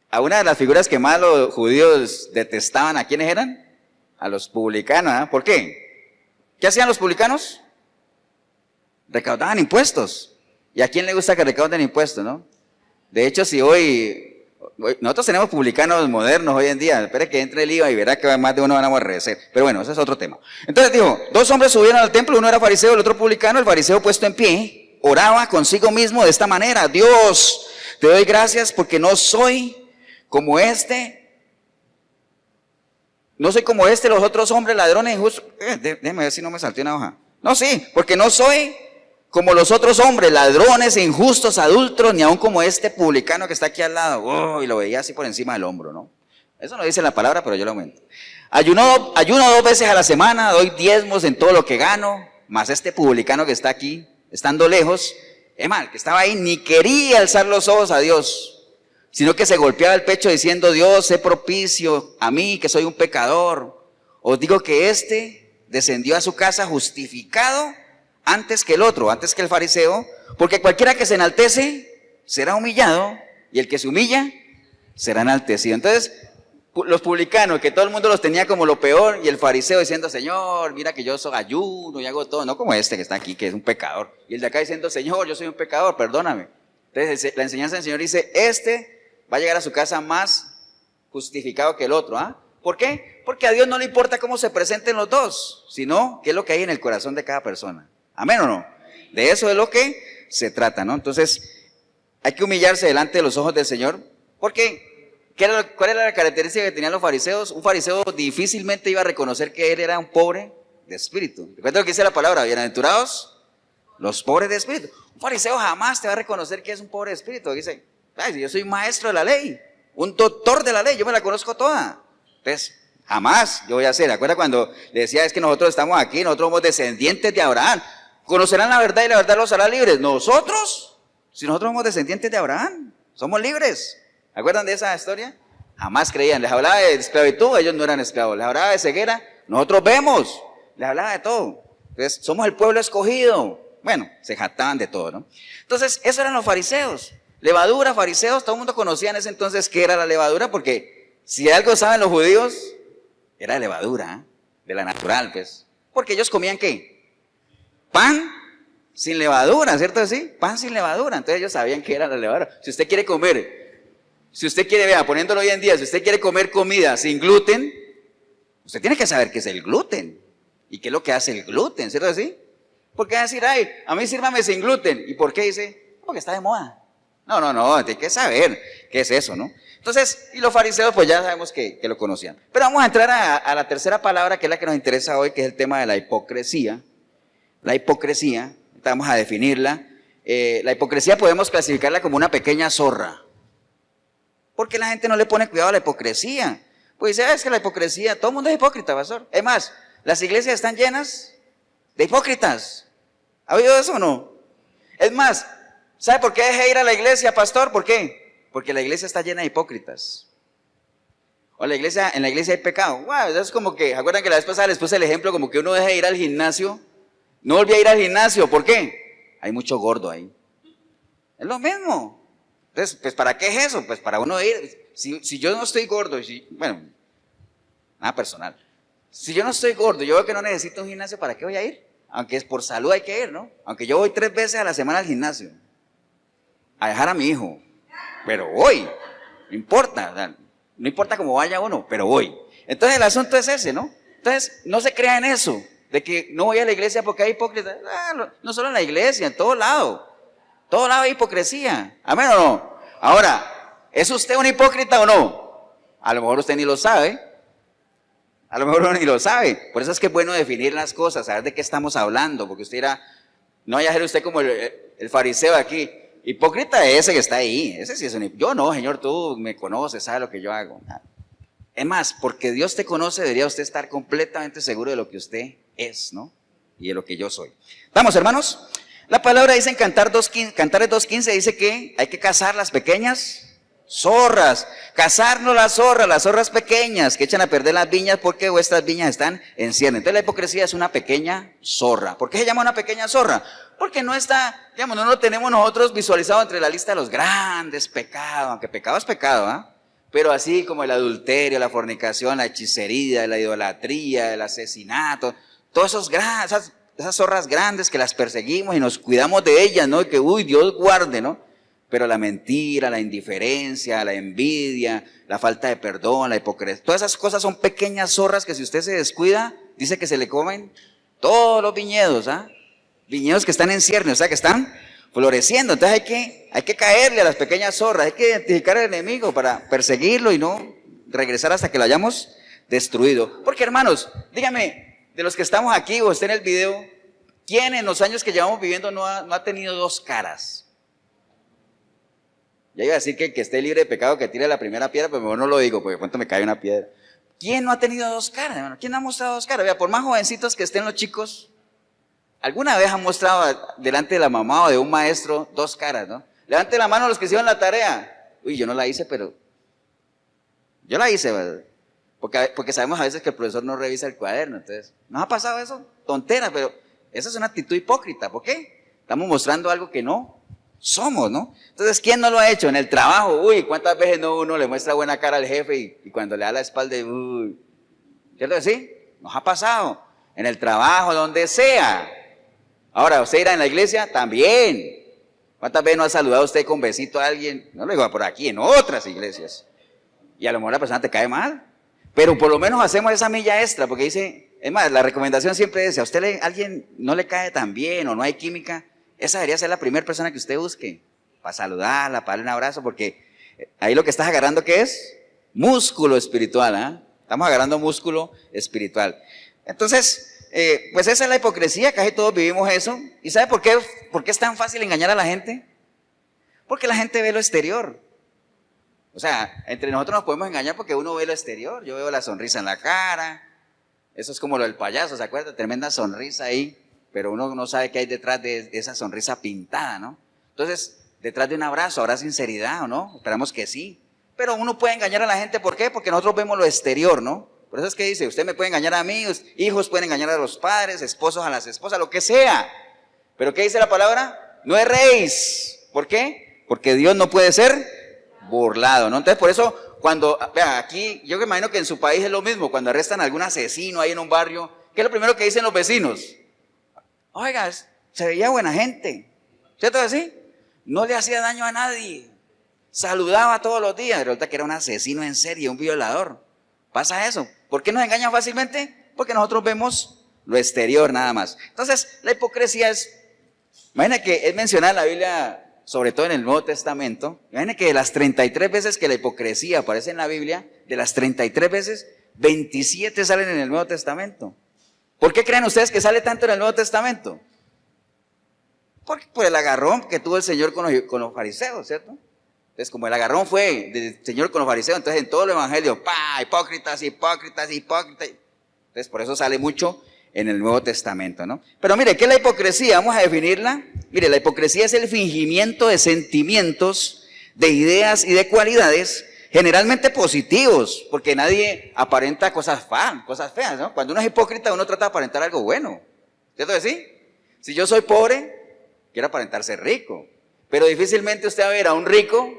a una de las figuras que más los judíos detestaban, ¿a quiénes eran? A los publicanos, ¿eh? ¿Por qué? ¿Qué hacían los publicanos? Recaudaban impuestos. ¿Y a quién le gusta que recauden impuestos, no? De hecho, si hoy nosotros tenemos publicanos modernos hoy en día, espere que entre el IVA y verá que más de uno van a aborrecer. Pero bueno, ese es otro tema. Entonces dijo, 2 hombres subieron al templo, uno era fariseo, el otro publicano. El fariseo puesto en pie, oraba consigo mismo de esta manera: Dios, te doy gracias porque no soy como los otros hombres ladrones injustos. Déjame ver si no me salté una hoja. No, sí, porque no soy como los otros hombres, ladrones, injustos, adúlteros, ni aun como este publicano que está aquí al lado. Oh, y lo veía así por encima del hombro, ¿no? Eso no dice la palabra, pero yo lo aumento. Ayuno 2 veces a la semana, doy diezmos en todo lo que gano, más este publicano que está aquí, estando lejos, es mal, que estaba ahí, ni quería alzar los ojos a Dios, sino que se golpeaba el pecho diciendo, Dios, sé propicio a mí, que soy un pecador. Os digo que descendió a su casa justificado antes que el otro, antes que el fariseo, porque cualquiera que se enaltece será humillado, y el que se humilla será enaltecido. Entonces, los publicanos, que todo el mundo los tenía como lo peor, y el fariseo diciendo, Señor, mira que yo soy ayuno y hago todo, no como este que está aquí, que es un pecador, y el de acá diciendo, Señor, yo soy un pecador, perdóname. Entonces, la enseñanza del Señor dice, va a llegar a su casa más justificado que el otro, ¿ah? ¿Por qué? Porque a Dios no le importa cómo se presenten los dos, sino qué es lo que hay en el corazón de cada persona. ¿Amén o no? De eso es lo que se trata, ¿no? Entonces, Hay que humillarse delante de los ojos del Señor. Porque, ¿cuál era la característica que tenían los fariseos? Un fariseo difícilmente iba a reconocer que él era un pobre de espíritu. Recuerda lo que dice la palabra, bienaventurados los pobres de espíritu. Un fariseo jamás te va a reconocer que es un pobre de espíritu. Dice, ay, yo soy un maestro de la ley, un doctor de la ley, yo me la conozco toda. Entonces, jamás yo voy a hacer. ¿Acuerda cuando le decía, es que nosotros estamos aquí, nosotros somos descendientes de Abraham? Conocerán la verdad y la verdad los hará libres. Nosotros, si nosotros somos descendientes de Abraham, somos libres. ¿Acuerdan de esa historia? Jamás creían. Les hablaba de esclavitud, ellos no eran esclavos. Les hablaba de ceguera, nosotros vemos. Les hablaba de todo. Entonces, somos el pueblo escogido. Bueno, se jactaban de todo, ¿no? Entonces, eso eran los fariseos. Levadura, fariseos, todo el mundo conocía en ese entonces qué era la levadura, porque si algo saben los judíos, era de levadura, de la natural, pues. Porque ellos comían ¿qué? Pan sin levadura, ¿cierto así? Pan sin levadura. Entonces ellos sabían que era la levadura. Si usted quiere comer, si usted quiere, vea, poniéndolo hoy en día, si usted quiere comer comida sin gluten, usted tiene que saber qué es el gluten y qué es lo que hace el gluten, ¿cierto así? Porque va a decir, ay, a mí sírvame sin gluten. ¿Y por qué dice? Porque está de moda. No, tiene que saber qué es eso, ¿no? Entonces, y los fariseos pues ya sabemos que lo conocían. Pero vamos a entrar a la tercera palabra que es la que nos interesa hoy, que es el tema de la hipocresía. La hipocresía, vamos a definirla. La hipocresía podemos clasificarla como una pequeña zorra. Porque la gente no le pone cuidado a la hipocresía. Pues dice, es que la hipocresía, todo el mundo es hipócrita, pastor. Es más, las iglesias están llenas de hipócritas. ¿Ha oído eso o no? Es más, ¿sabe por qué dejé ir a la iglesia, pastor? ¿Por qué? Porque la iglesia está llena de hipócritas. O en la iglesia hay pecado. Wow, eso es como que, ¿acuerdan que la vez pasada les puse el ejemplo como que uno deja de ir al gimnasio? No volví a ir al gimnasio, ¿por qué? Hay mucho gordo ahí. Es lo mismo. Entonces, pues ¿para qué es eso? Pues para uno ir, si yo no estoy gordo, bueno, nada personal. Si yo no estoy gordo, yo veo que no necesito un gimnasio, ¿para qué voy a ir? Aunque es por salud hay que ir, ¿no? Aunque yo voy 3 veces a la semana al gimnasio, a dejar a mi hijo, pero voy, no importa, o sea, no importa cómo vaya uno, pero voy. Entonces el asunto es ese, ¿no? Entonces no se crea en eso, de que no voy a la iglesia porque hay hipócritas. No solo en la iglesia, en todo lado hay hipocresía, ¿amén o no? Ahora, ¿es usted un hipócrita o no? A lo mejor usted ni lo sabe. A lo mejor uno ni lo sabe. Por eso es que es bueno definir las cosas, saber de qué estamos hablando, porque usted dirá, no vaya a ser usted como el fariseo aquí. Hipócrita es ese que está ahí. Ese sí es un hipócrita. Yo no, Señor, tú me conoces, sabes lo que yo hago. Es más, porque Dios te conoce, debería usted estar completamente seguro de lo que usted es, ¿no? Y de lo que yo soy. Vamos, hermanos. La palabra dice en Cantares 2:15, dice que hay que cazar las pequeñas zorras, cazarnos las zorras pequeñas que echan a perder las viñas porque vuestras viñas están en cierne. Entonces la hipocresía es una pequeña zorra. ¿Por qué se llama una pequeña zorra? Porque no está, digamos, no lo tenemos nosotros visualizado entre la lista de los grandes pecados, aunque pecado es pecado, ¿ah? Pero así como el adulterio, la fornicación, la hechicería, la idolatría, el asesinato, todos esos grandes, esas zorras grandes que las perseguimos y nos cuidamos de ellas, ¿no? Y que, Dios guarde, ¿no? Pero la mentira, la indiferencia, la envidia, la falta de perdón, la hipocresía, todas esas cosas son pequeñas zorras que si usted se descuida, dice que se le comen todos los viñedos, ¿ah? Viñedos que están en cierne, o sea que están floreciendo. Entonces hay que caerle a las pequeñas zorras, hay que identificar al enemigo para perseguirlo y no regresar hasta que lo hayamos destruido. Porque hermanos, dígame, de los que estamos aquí o estén en el video, ¿quién en los años que llevamos viviendo no ha tenido 2 caras? Ya iba a decir que el que esté libre de pecado que tire la primera piedra, pero mejor no lo digo, porque de pronto me cae una piedra. ¿Quién no ha tenido 2 caras, hermano? ¿Quién no ha mostrado 2 caras? Vea, por más jovencitos que estén los chicos, ¿alguna vez han mostrado delante de la mamá o de un maestro 2 caras, no? Levante la mano los que hicieron la tarea. Uy, yo no la hice, pero yo la hice, ¿verdad? Porque sabemos a veces que el profesor no revisa el cuaderno, entonces, ¿nos ha pasado eso? Tontera, pero esa es una actitud hipócrita. ¿Por qué? Estamos mostrando algo que no somos, ¿no? Entonces, ¿quién no lo ha hecho? En el trabajo, ¿cuántas veces no uno le muestra buena cara al jefe y cuando le da la espalda, ¿cierto que sí? Nos ha pasado. En el trabajo, donde sea. Ahora, usted irá en la iglesia, también. ¿Cuántas veces no ha saludado usted con besito a alguien? No lo digo por aquí, en otras iglesias. Y a lo mejor la persona te cae mal. Pero por lo menos hacemos esa milla extra, porque dice, es más, la recomendación siempre es, si a usted alguien no le cae tan bien o no hay química, esa debería ser la primera persona que usted busque. para saludarla, para darle un abrazo, porque ahí lo que estás agarrando, ¿qué es? Músculo espiritual, ¿ah? Estamos agarrando músculo espiritual. Entonces, pues esa es la hipocresía, casi todos vivimos eso. ¿Y sabe por qué es tan fácil engañar a la gente? Porque la gente ve lo exterior. O sea, entre nosotros nos podemos engañar porque uno ve lo exterior. Yo veo la sonrisa en la cara. Eso es como lo del payaso, ¿se acuerda? Tremenda sonrisa ahí, pero uno no sabe qué hay detrás de esa sonrisa pintada, ¿no? Entonces, detrás de un abrazo, ¿habrá sinceridad o no? Esperamos que sí. Pero uno puede engañar a la gente, ¿por qué? Porque nosotros vemos lo exterior, ¿no? Por eso es que dice, usted me puede engañar a mí, hijos pueden engañar a los padres, esposos a las esposas, lo que sea. Pero ¿qué dice la palabra? No erréis. ¿Por qué? Porque Dios no puede ser burlado, ¿no? Entonces, por eso, cuando, vea, aquí, yo me imagino que en su país es lo mismo, cuando arrestan a algún asesino ahí en un barrio, ¿qué es lo primero que dicen los vecinos? Oiga, se veía buena gente, ¿cierto que sí? No le hacía daño a nadie, saludaba todos los días, resulta que era un asesino en serie, un violador. Pasa eso. ¿Por qué nos engañan fácilmente? Porque nosotros vemos lo exterior nada más. Entonces, la hipocresía imagina que es mencionada en la Biblia, sobre todo en el Nuevo Testamento. Imagina que de las 33 veces que la hipocresía aparece en la Biblia, de las 33 veces, 27 salen en el Nuevo Testamento. ¿Por qué creen ustedes que sale tanto en el Nuevo Testamento? Por el agarrón que tuvo el Señor con los fariseos, ¿cierto? Entonces, como el agarrón fue del Señor con los fariseos, entonces en todo el Evangelio, hipócritas, hipócritas, hipócritas. Entonces, por eso sale mucho en el Nuevo Testamento, ¿no? Pero mire, ¿qué es la hipocresía? Vamos a definirla. Mire, la hipocresía es el fingimiento de sentimientos, de ideas y de cualidades, generalmente positivos, porque nadie aparenta cosas feas, ¿no? Cuando uno es hipócrita, uno trata de aparentar algo bueno. ¿Cierto que sí? Si yo soy pobre, quiero aparentar ser rico. Pero difícilmente usted va a ver a un rico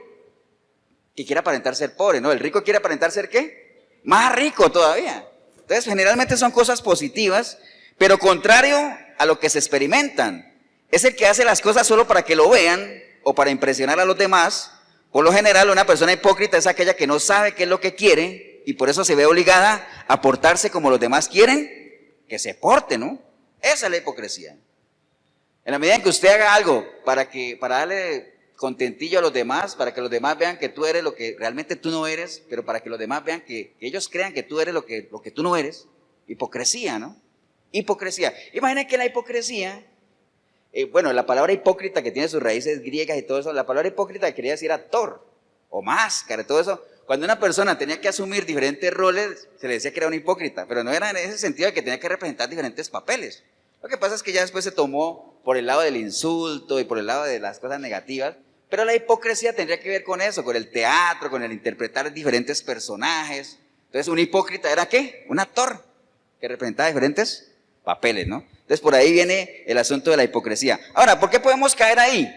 que quiere aparentar ser pobre, ¿no? El rico quiere aparentar ser ¿qué? Más rico todavía. Entonces, generalmente son cosas positivas, pero contrario a lo que se experimentan. Es el que hace las cosas solo para que lo vean o para impresionar a los demás. Por lo general, una persona hipócrita es aquella que no sabe qué es lo que quiere y por eso se ve obligada a portarse como los demás quieren que se porte, ¿no? Esa es la hipocresía. En la medida en que usted haga algo para darle contentillo a los demás, para que los demás vean que tú eres lo que realmente tú no eres, pero para que los demás vean que ellos crean que tú eres lo que tú no eres. Hipocresía, ¿no? Hipocresía. Imaginen que la hipocresía, bueno, la palabra hipócrita que tiene sus raíces griegas y todo eso, la palabra hipócrita quería decir actor o máscara, todo eso. Cuando una persona tenía que asumir diferentes roles, se le decía que era un hipócrita, pero no era en ese sentido de que tenía que representar diferentes papeles. Lo que pasa es que ya después se tomó por el lado del insulto y por el lado de las cosas negativas, pero la hipocresía tendría que ver con eso, con el teatro, con el interpretar diferentes personajes. Entonces, un hipócrita era ¿qué? Un actor que representaba diferentes papeles, ¿no? Entonces, por ahí viene el asunto de la hipocresía. Ahora, ¿por qué podemos caer ahí?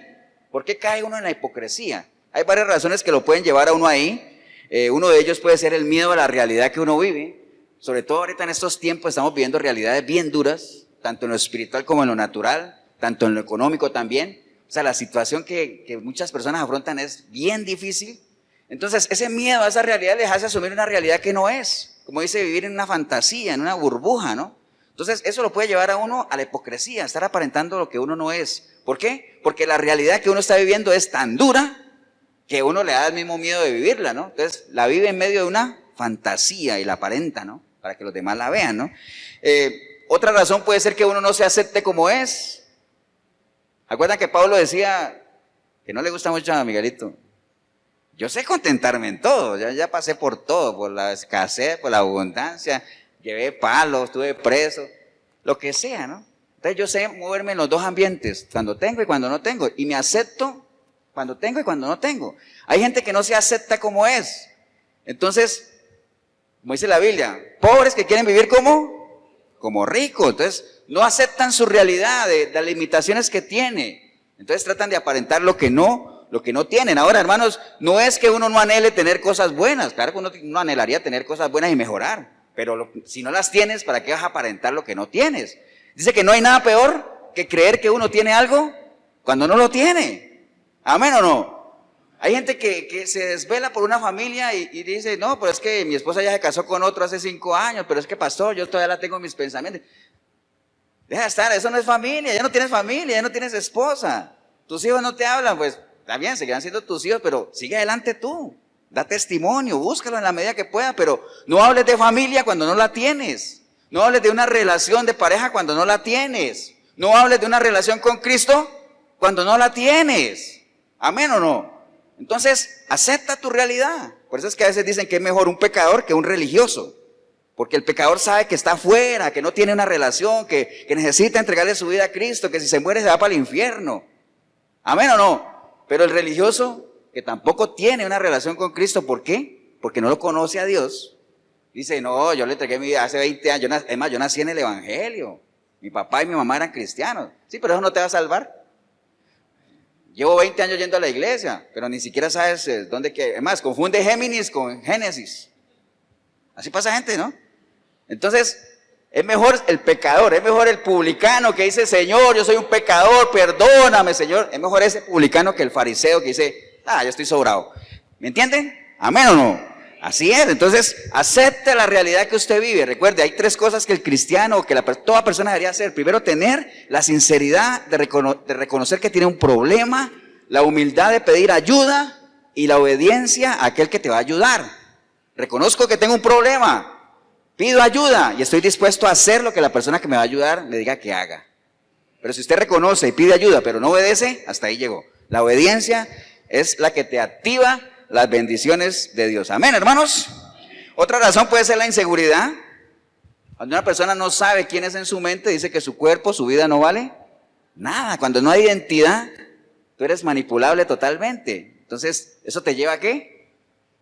¿Por qué cae uno en la hipocresía? Hay varias razones que lo pueden llevar a uno ahí. Uno de ellos puede ser el miedo a la realidad que uno vive. Sobre todo ahorita en estos tiempos estamos viviendo realidades bien duras, tanto en lo espiritual como en lo natural, tanto en lo económico también. O sea, la situación que muchas personas afrontan es bien difícil. Entonces, ese miedo a esa realidad les hace asumir una realidad que no es. Como dice, vivir en una fantasía, en una burbuja, ¿no? Entonces, eso lo puede llevar a uno a la hipocresía, a estar aparentando lo que uno no es. ¿Por qué? Porque la realidad que uno está viviendo es tan dura que uno le da el mismo miedo de vivirla, ¿no? Entonces, la vive en medio de una fantasía y la aparenta, ¿no? Para que los demás la vean, ¿no? Otra razón puede ser que uno no se acepte como es. ¿Acuerdan que Pablo decía que no le gusta mucho a Miguelito? Yo sé contentarme en todo, ya pasé por todo, por la escasez, por la abundancia, llevé palos, estuve preso, lo que sea, ¿no? Entonces yo sé moverme en los dos ambientes, cuando tengo y cuando no tengo, y me acepto cuando tengo y cuando no tengo. Hay gente que no se acepta como es. Entonces, como dice la Biblia, pobres que quieren vivir como ricos, entonces no aceptan su realidad, de las limitaciones que tiene. Entonces tratan de aparentar lo que no tienen. Ahora, hermanos, no es que uno no anhele tener cosas buenas. Claro que uno anhelaría tener cosas buenas y mejorar. Pero si no las tienes, ¿para qué vas a aparentar lo que no tienes? Dice que no hay nada peor que creer que uno tiene algo cuando no lo tiene. ¿Amén o no? Hay gente que se desvela por una familia y dice, no, pero es que mi esposa ya se casó con otro hace 5 años, pero es que pastor, yo todavía la tengo en mis pensamientos. Deja de estar, eso no es familia, ya no tienes esposa, tus hijos no te hablan, pues está bien, seguirán siendo tus hijos, pero sigue adelante tú. Da testimonio, búscalo en la medida que pueda, pero no hables de familia cuando no la tienes. No hables de una relación de pareja cuando no la tienes. No hables de una relación con Cristo cuando no la tienes. ¿Amén o no? Entonces, acepta tu realidad. Por eso es que a veces dicen que es mejor un pecador que un religioso. Porque el pecador sabe que está afuera, que no tiene una relación, que necesita entregarle su vida a Cristo, que si se muere se va para el infierno. ¿Amén o no? Pero el religioso, que tampoco tiene una relación con Cristo, ¿por qué? Porque no lo conoce a Dios. Dice, no, yo le entregué mi vida hace 20 años, es más, yo nací en el Evangelio. Mi papá y mi mamá eran cristianos. Sí, pero eso no te va a salvar. Llevo 20 años yendo a la iglesia, pero ni siquiera sabes dónde que. Es más, confunde Géminis con Génesis. Así pasa gente, ¿no? Entonces, es mejor el pecador, es mejor el publicano que dice, Señor, yo soy un pecador, perdóname, Señor. Es mejor ese publicano que el fariseo que dice, yo estoy sobrado. ¿Me entienden? ¿Amén o no? Así es. Entonces, acepte la realidad que usted vive. Recuerde, hay 3 cosas que el cristiano, que toda persona debería hacer. Primero, tener la sinceridad de reconocer que tiene un problema, la humildad de pedir ayuda y la obediencia a aquel que te va a ayudar. Reconozco que tengo un problema. Pido ayuda y estoy dispuesto a hacer lo que la persona que me va a ayudar me diga que haga. Pero si usted reconoce y pide ayuda, pero no obedece, hasta ahí llegó. La obediencia es la que te activa las bendiciones de Dios. Amén, hermanos. Otra razón puede ser la inseguridad. Cuando una persona no sabe quién es en su mente, dice que su cuerpo, su vida no vale nada. Cuando no hay identidad, tú eres manipulable totalmente. Entonces, ¿eso te lleva a qué?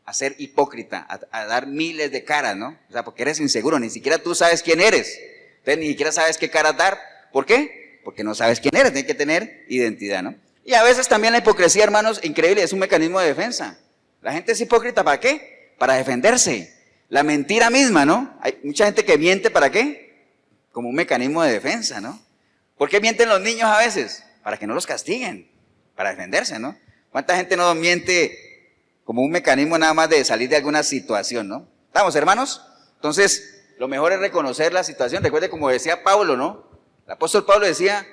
A ser hipócrita, a dar miles de caras, ¿no? O sea, porque eres inseguro, ni siquiera tú sabes quién eres. Entonces, ni siquiera sabes qué caras dar. ¿Por qué? Porque no sabes quién eres, tienes que tener identidad, ¿no? Y a veces también la hipocresía, hermanos, increíble, es un mecanismo de defensa. La gente es hipócrita, ¿para qué? Para defenderse. La mentira misma, ¿no? Hay mucha gente que miente, ¿para qué? Como un mecanismo de defensa, ¿no? ¿Por qué mienten los niños a veces? Para que no los castiguen, para defenderse, ¿no? ¿Cuánta gente no miente como un mecanismo nada más de salir de alguna situación, ¿no? ¿Estamos, hermanos? Entonces, lo mejor es reconocer la situación. Recuerde como decía Pablo, ¿no? El apóstol Pablo decía,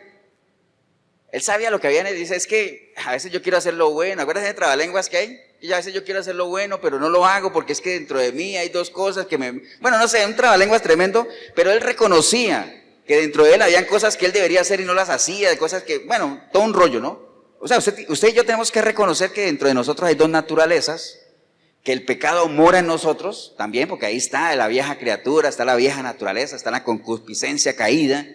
él sabía lo que había en él, dice, es que a veces yo quiero hacer lo bueno. ¿Acuerdas de trabalenguas que hay? Y a veces yo quiero hacer lo bueno, pero no lo hago porque es que dentro de mí hay 2 cosas que bueno, no sé, un trabalenguas tremendo, pero él reconocía que dentro de él habían cosas que él debería hacer y no las hacía, de cosas que, bueno, todo un rollo, ¿no? O sea, usted y yo tenemos que reconocer que dentro de nosotros hay 2 naturalezas, que el pecado mora en nosotros también, porque ahí está la vieja criatura, está la vieja naturaleza, está la concupiscencia caída,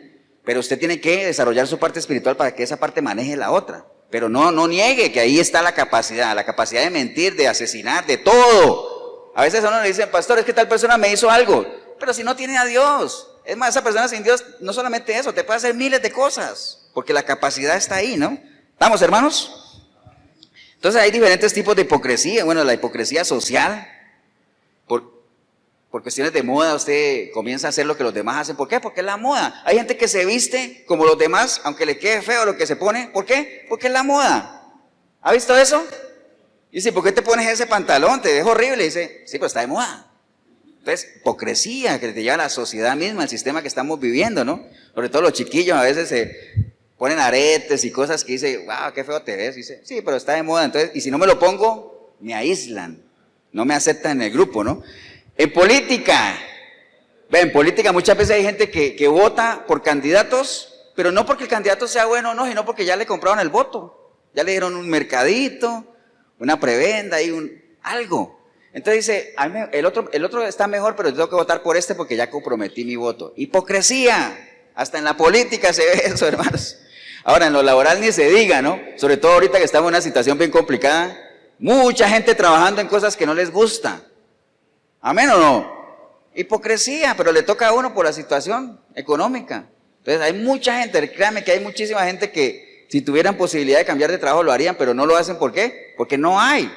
pero usted tiene que desarrollar su parte espiritual para que esa parte maneje la otra. Pero no niegue que ahí está la capacidad de mentir, de asesinar, de todo. A veces a uno le dicen, pastor, es que tal persona me hizo algo, pero si no tiene a Dios. Es más, esa persona sin Dios, no solamente eso, te puede hacer miles de cosas, porque la capacidad está ahí, ¿no? ¿Estamos, hermanos? Entonces hay diferentes tipos de hipocresía. Bueno, la hipocresía social, por cuestiones de moda, usted comienza a hacer lo que los demás hacen. ¿Por qué? Porque es la moda. Hay gente que se viste como los demás, aunque le quede feo lo que se pone. ¿Por qué? Porque es la moda. ¿Ha visto eso? Y dice, ¿por qué te pones ese pantalón? Te ves horrible. Y dice, sí, pero está de moda. Entonces, hipocresía que te lleva a la sociedad misma, al sistema que estamos viviendo, ¿no? Sobre todo los chiquillos a veces se ponen aretes y cosas que dice, wow, qué feo te ves. Y dice, sí, pero está de moda. Entonces, y si no me lo pongo, me aíslan. No me aceptan en el grupo, ¿no? En política, muchas veces hay gente que vota por candidatos, pero no porque el candidato sea bueno o no, sino porque ya le compraron el voto. Ya le dieron un mercadito, una prebenda y algo. Entonces dice, el otro está mejor, pero tengo que votar por este porque ya comprometí mi voto. Hipocresía, hasta en la política se ve eso, hermanos. Ahora, en lo laboral ni se diga, ¿no? Sobre todo ahorita que estamos en una situación bien complicada, mucha gente trabajando en cosas que no les gusta. ¿Amén o no? Hipocresía, pero le toca a uno por la situación económica. Entonces hay mucha gente, créanme que hay muchísima gente que si tuvieran posibilidad de cambiar de trabajo lo harían, pero no lo hacen. ¿Por qué? Porque no hay.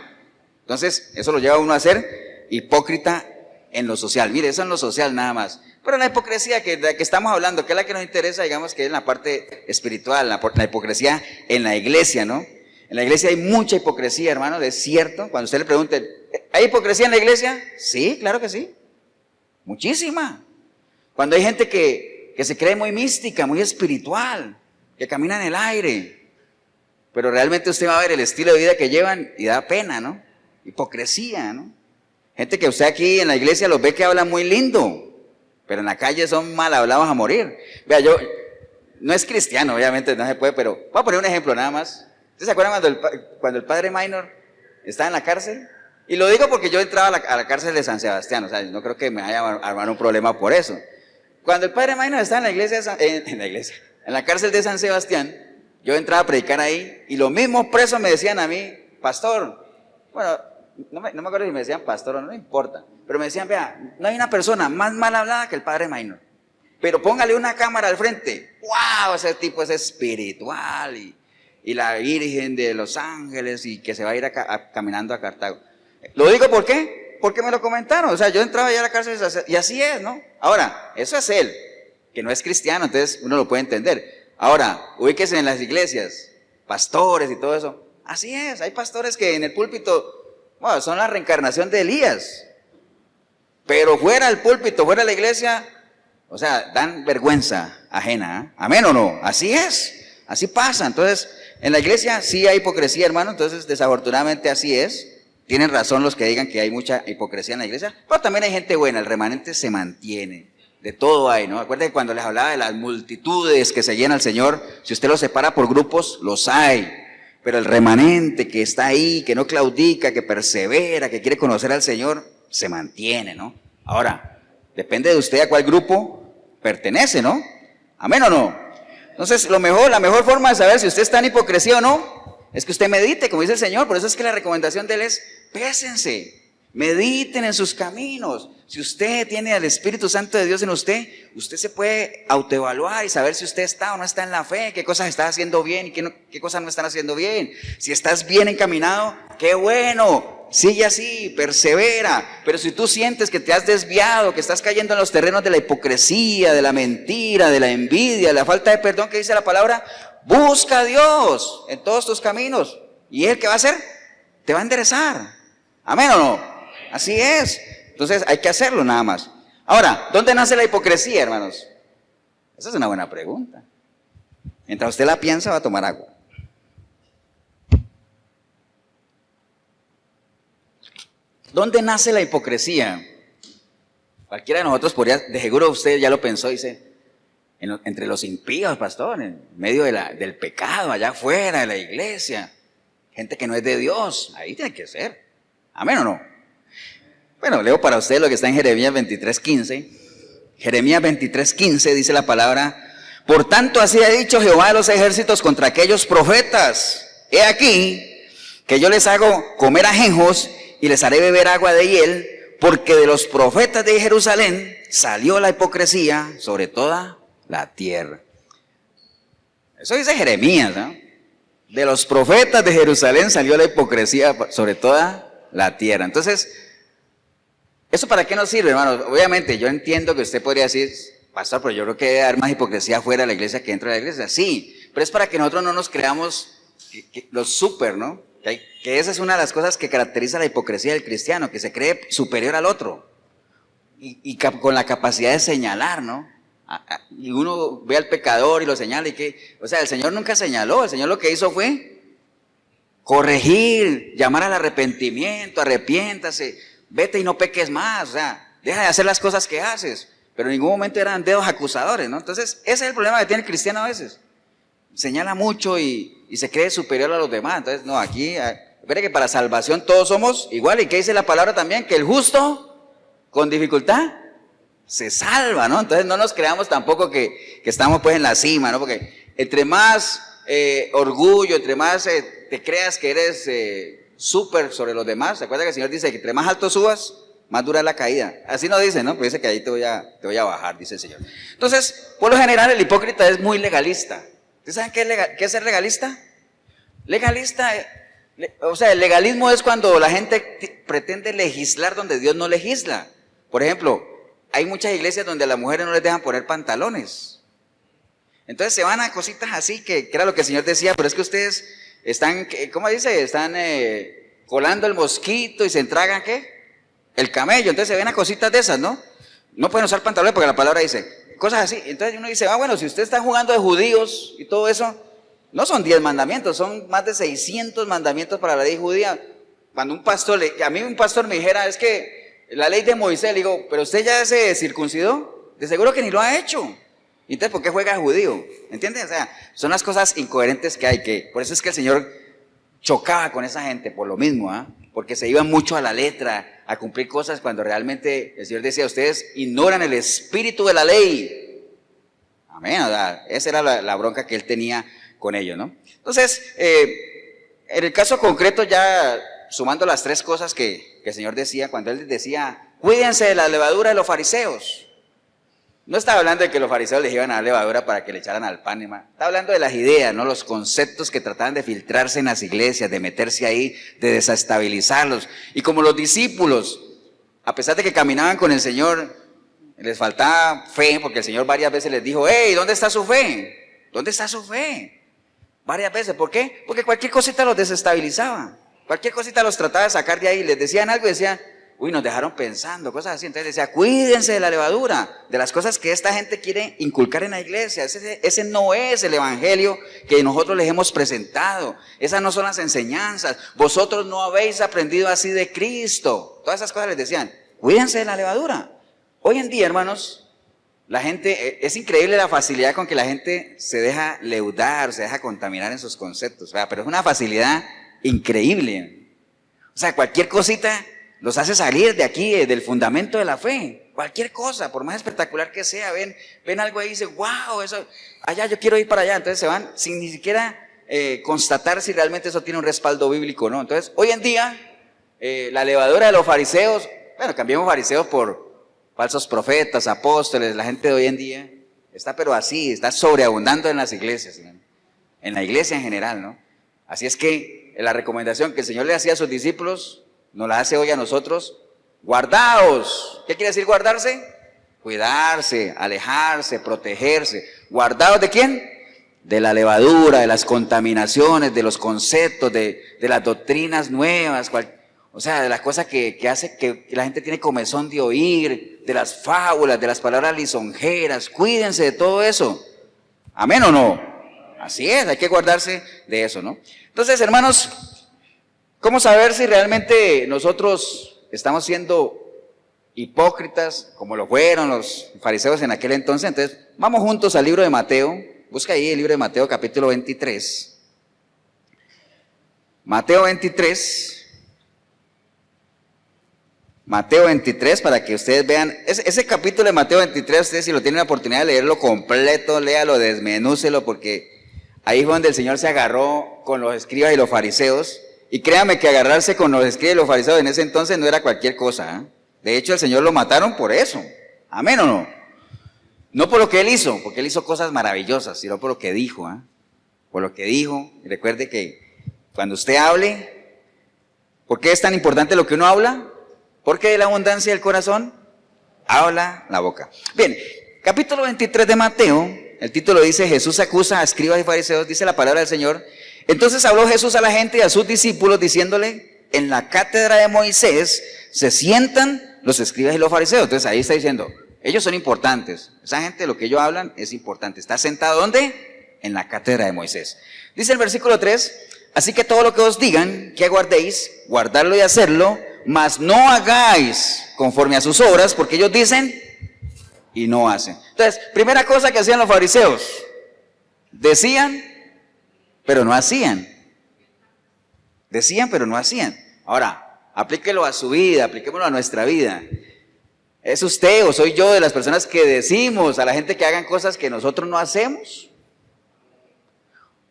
Entonces eso lo lleva a uno a ser hipócrita en lo social. Mire, eso en lo social nada más. Pero la hipocresía de la que estamos hablando, que es la que nos interesa, digamos que es en la parte espiritual, la hipocresía en la iglesia, ¿no? En la iglesia hay mucha hipocresía, hermano, es cierto. Cuando usted le pregunte, ¿hay hipocresía en la iglesia? Sí, claro que sí. Muchísima. Cuando hay gente que se cree muy mística, muy espiritual, que camina en el aire. pero realmente usted va a ver el estilo de vida que llevan y da pena, ¿no? Hipocresía, ¿no? Gente que usted aquí en la iglesia los ve que hablan muy lindo, pero en la calle son mal hablados a morir. Vea, yo, no es cristiano, obviamente no se puede, pero voy a poner un ejemplo nada más. ¿Ustedes se acuerdan cuando el padre Minor estaba en la cárcel? Y lo digo porque yo entraba a la cárcel de San Sebastián, o sea, no creo que me vaya a armar un problema por eso. Cuando el padre Minor estaba en la iglesia, en la cárcel de San Sebastián, yo entraba a predicar ahí y los mismos presos me decían a mí, pastor, bueno, no me acuerdo si me decían pastor o no, no importa, pero me decían, vea, no hay una persona más mal hablada que el padre Minor, pero póngale una cámara al frente, wow, ese tipo es espiritual y la Virgen de los Ángeles y que se va a ir caminando a Cartago. Lo digo ¿por qué? Porque me lo comentaron, o sea, yo entraba ya a la cárcel y así es, ¿no? Ahora, eso es él, que no es cristiano, entonces uno lo puede entender. Ahora, ubíquese en las iglesias, pastores y todo eso, así es, hay pastores que en el púlpito, bueno, son la reencarnación de Elías, pero fuera del púlpito, fuera de la iglesia, o sea, dan vergüenza ajena, ¿eh? ¿Amén o no? Así es, así pasa. Entonces, en la iglesia sí hay hipocresía, hermano, entonces desafortunadamente así es. Tienen razón los que digan que hay mucha hipocresía en la iglesia, pero también hay gente buena, el remanente se mantiene, de todo hay, ¿no? Acuérdense que cuando les hablaba de las multitudes que se llena el Señor, si usted los separa por grupos, los hay, pero el remanente que está ahí, que no claudica, que persevera, que quiere conocer al Señor, se mantiene, ¿no? Ahora, depende de usted a cuál grupo pertenece, ¿no? ¿Amén o no? Entonces, la mejor forma de saber si usted está en hipocresía o no, es que usted medite, como dice el Señor. Por eso es que la recomendación de Él es, pésense, mediten en sus caminos. Si usted tiene al Espíritu Santo de Dios en usted, usted se puede autoevaluar y saber si usted está o no está en la fe, qué cosas está haciendo bien y qué cosas no están haciendo bien. Si estás bien encaminado, qué bueno, sigue así, persevera. Pero si tú sientes que te has desviado, que estás cayendo en los terrenos de la hipocresía, de la mentira, de la envidia, de la falta de perdón que dice la palabra, busca a Dios en todos tus caminos. ¿Y Él qué va a hacer? Te va a enderezar. ¿Amén o no? Así es. Entonces hay que hacerlo nada más. Ahora, ¿dónde nace la hipocresía, hermanos? Esa es una buena pregunta. Mientras usted la piensa, va a tomar agua. ¿Dónde nace la hipocresía? Cualquiera de nosotros podría, de seguro usted ya lo pensó, dice, entre los impíos, pastor, en medio del pecado, allá afuera de la iglesia, gente que no es de Dios, ahí tiene que ser. ¿Amén o no? Bueno, leo para usted lo que está en Jeremías 23:15. Jeremías 23:15 dice la palabra, por tanto así ha dicho Jehová de los ejércitos contra aquellos profetas, he aquí que yo les hago comer ajenjos y les haré beber agua de hiel, porque de los profetas de Jerusalén salió la hipocresía sobre toda la tierra. Eso dice Jeremías, ¿no? De los profetas de Jerusalén salió la hipocresía sobre toda la tierra. Entonces, ¿eso para qué nos sirve, hermano? Obviamente, yo entiendo que usted podría decir, pastor, pero yo creo que debe haber más hipocresía fuera de la iglesia que dentro de la iglesia. Sí, pero es para que nosotros no nos creamos los súper, ¿no? Que esa es una de las cosas que caracteriza la hipocresía del cristiano, que se cree superior al otro y con la capacidad de señalar, ¿no? Y uno ve al pecador y lo señala o sea, el Señor nunca señaló, el Señor lo que hizo fue corregir, llamar al arrepentimiento, arrepiéntase, vete y no peques más, o sea, deja de hacer las cosas que haces, pero en ningún momento eran dedos acusadores, ¿no? Entonces, ese es el problema que tiene el cristiano a veces, señala mucho y se cree superior a los demás. Entonces, no, aquí, espere que para salvación todos somos igual, y que dice la palabra también, que el justo con dificultad se salva, ¿no? Entonces no nos creamos tampoco que estamos pues en la cima, ¿no? Porque entre más orgullo, entre más te creas que eres súper sobre los demás, ¿se acuerda que el Señor dice que entre más alto subas, más dura la caída? Así no dice, ¿no? Pues dice que ahí te voy a bajar, dice el Señor. Entonces, por lo general el hipócrita es muy legalista. ¿Ustedes saben qué es ser legalista? Legalista, o sea, el legalismo es cuando la gente pretende legislar donde Dios no legisla. Por ejemplo, hay muchas iglesias donde a las mujeres no les dejan poner pantalones. Entonces se van a cositas así, que era lo que el Señor decía, pero es que ustedes están, ¿cómo dice? Están colando el mosquito y se tragan, ¿qué? El camello. Entonces se ven a cositas de esas, ¿no? No pueden usar pantalones porque la palabra dice cosas así. Entonces uno dice, bueno, si usted está jugando de judíos y todo eso, No son 10 mandamientos, son más de 600 mandamientos para la ley judía. Cuando a mí un pastor me dijera, es que la ley de Moisés, le digo, pero usted ya se circuncidó, de seguro que ni lo ha hecho. Entonces, ¿por qué juega judío? ¿Entiendes? O sea, son las cosas incoherentes que hay, por eso es que el Señor chocaba con esa gente, por lo mismo, porque se iban mucho a la letra, a cumplir cosas, cuando realmente el Señor decía, ustedes ignoran el espíritu de la ley. Amén, o sea, esa era la bronca que él tenía con ellos, ¿no? Entonces, en el caso concreto, ya sumando las 3 cosas que el Señor decía, cuando él decía, cuídense de la levadura de los fariseos. No estaba hablando de que los fariseos les iban a dar levadura para que le echaran al pan, estaba hablando de las ideas, ¿no? Los conceptos que trataban de filtrarse en las iglesias, de meterse ahí, de desestabilizarlos. Y como los discípulos, a pesar de que caminaban con el Señor, les faltaba fe, porque el Señor varias veces les dijo, hey, ¿dónde está su fe? ¿Dónde está su fe? Varias veces, ¿por qué? Porque cualquier cosita los desestabilizaba, cualquier cosita los trataba de sacar de ahí, les decían algo y decían, uy, nos dejaron pensando, cosas así. Entonces decía, cuídense de la levadura, de las cosas que esta gente quiere inculcar en la iglesia. Ese no es el evangelio que nosotros les hemos presentado. Esas no son las enseñanzas. Vosotros no habéis aprendido así de Cristo. Todas esas cosas les decían, cuídense de la levadura. Hoy en día, hermanos, la gente, es increíble la facilidad con que la gente se deja leudar, se deja contaminar en sus conceptos, ¿verdad? Pero es una facilidad increíble. O sea, cualquier cosita los hace salir de aquí, del fundamento de la fe. Cualquier cosa, por más espectacular que sea, ven algo ahí y dicen, wow, eso, allá yo quiero ir para allá. Entonces se van sin ni siquiera constatar si realmente eso tiene un respaldo bíblico o no. Entonces, hoy en día, la levadura de los fariseos, bueno, cambiemos fariseos por falsos profetas, apóstoles. La gente de hoy en día está pero así, está sobreabundando en las iglesias, ¿no? En la iglesia en general, ¿no? Así es que la recomendación que el Señor le hacía a sus discípulos, nos la hace hoy a nosotros. Guardaos. ¿Qué quiere decir guardarse? Cuidarse, alejarse, protegerse. ¿Guardaos de quién? De la levadura, de las contaminaciones, de los conceptos, de las doctrinas nuevas, o sea, de las cosas que hace que la gente tiene comezón de oír, de las fábulas, de las palabras lisonjeras. Cuídense de todo eso. ¿Amén o no? Así es, hay que guardarse de eso, ¿no? Entonces, hermanos, ¿cómo saber si realmente nosotros estamos siendo hipócritas como lo fueron los fariseos en aquel entonces? Entonces, vamos juntos al libro de Mateo. Busca ahí el libro de Mateo, capítulo 23. Mateo 23. Mateo 23, para que ustedes vean. Ese capítulo de Mateo 23, ustedes si lo tienen la oportunidad de leerlo completo, léalo, desmenúcelo, porque ahí fue donde el Señor se agarró con los escribas y los fariseos. Y créame que agarrarse con los escribas y los fariseos en ese entonces no era cualquier cosa, De hecho, el Señor lo mataron por eso. ¿Amén o no? No por lo que Él hizo, porque Él hizo cosas maravillosas, sino por lo que dijo, Por lo que dijo. Y recuerde que cuando usted hable, ¿por qué es tan importante lo que uno habla? Porque de la abundancia del corazón habla la boca. Bien, capítulo 23 de Mateo, el título dice, Jesús acusa a escribas y fariseos, dice la palabra del Señor. Entonces habló Jesús a la gente y a sus discípulos diciéndole, en la cátedra de Moisés se sientan los escribas y los fariseos. Entonces ahí está diciendo, ellos son importantes. Esa gente, lo que ellos hablan es importante. ¿Está sentado dónde? En la cátedra de Moisés. Dice el versículo 3, así que todo lo que os digan, que aguardéis, guardarlo y hacerlo, mas no hagáis conforme a sus obras, porque ellos dicen y no hacen. Entonces, primera cosa que hacían los fariseos, decían, pero no hacían. Decían, pero no hacían. Ahora, aplíquelo a su vida, apliquémoslo a nuestra vida. ¿Es usted o soy yo de las personas que decimos a la gente que hagan cosas que nosotros no hacemos?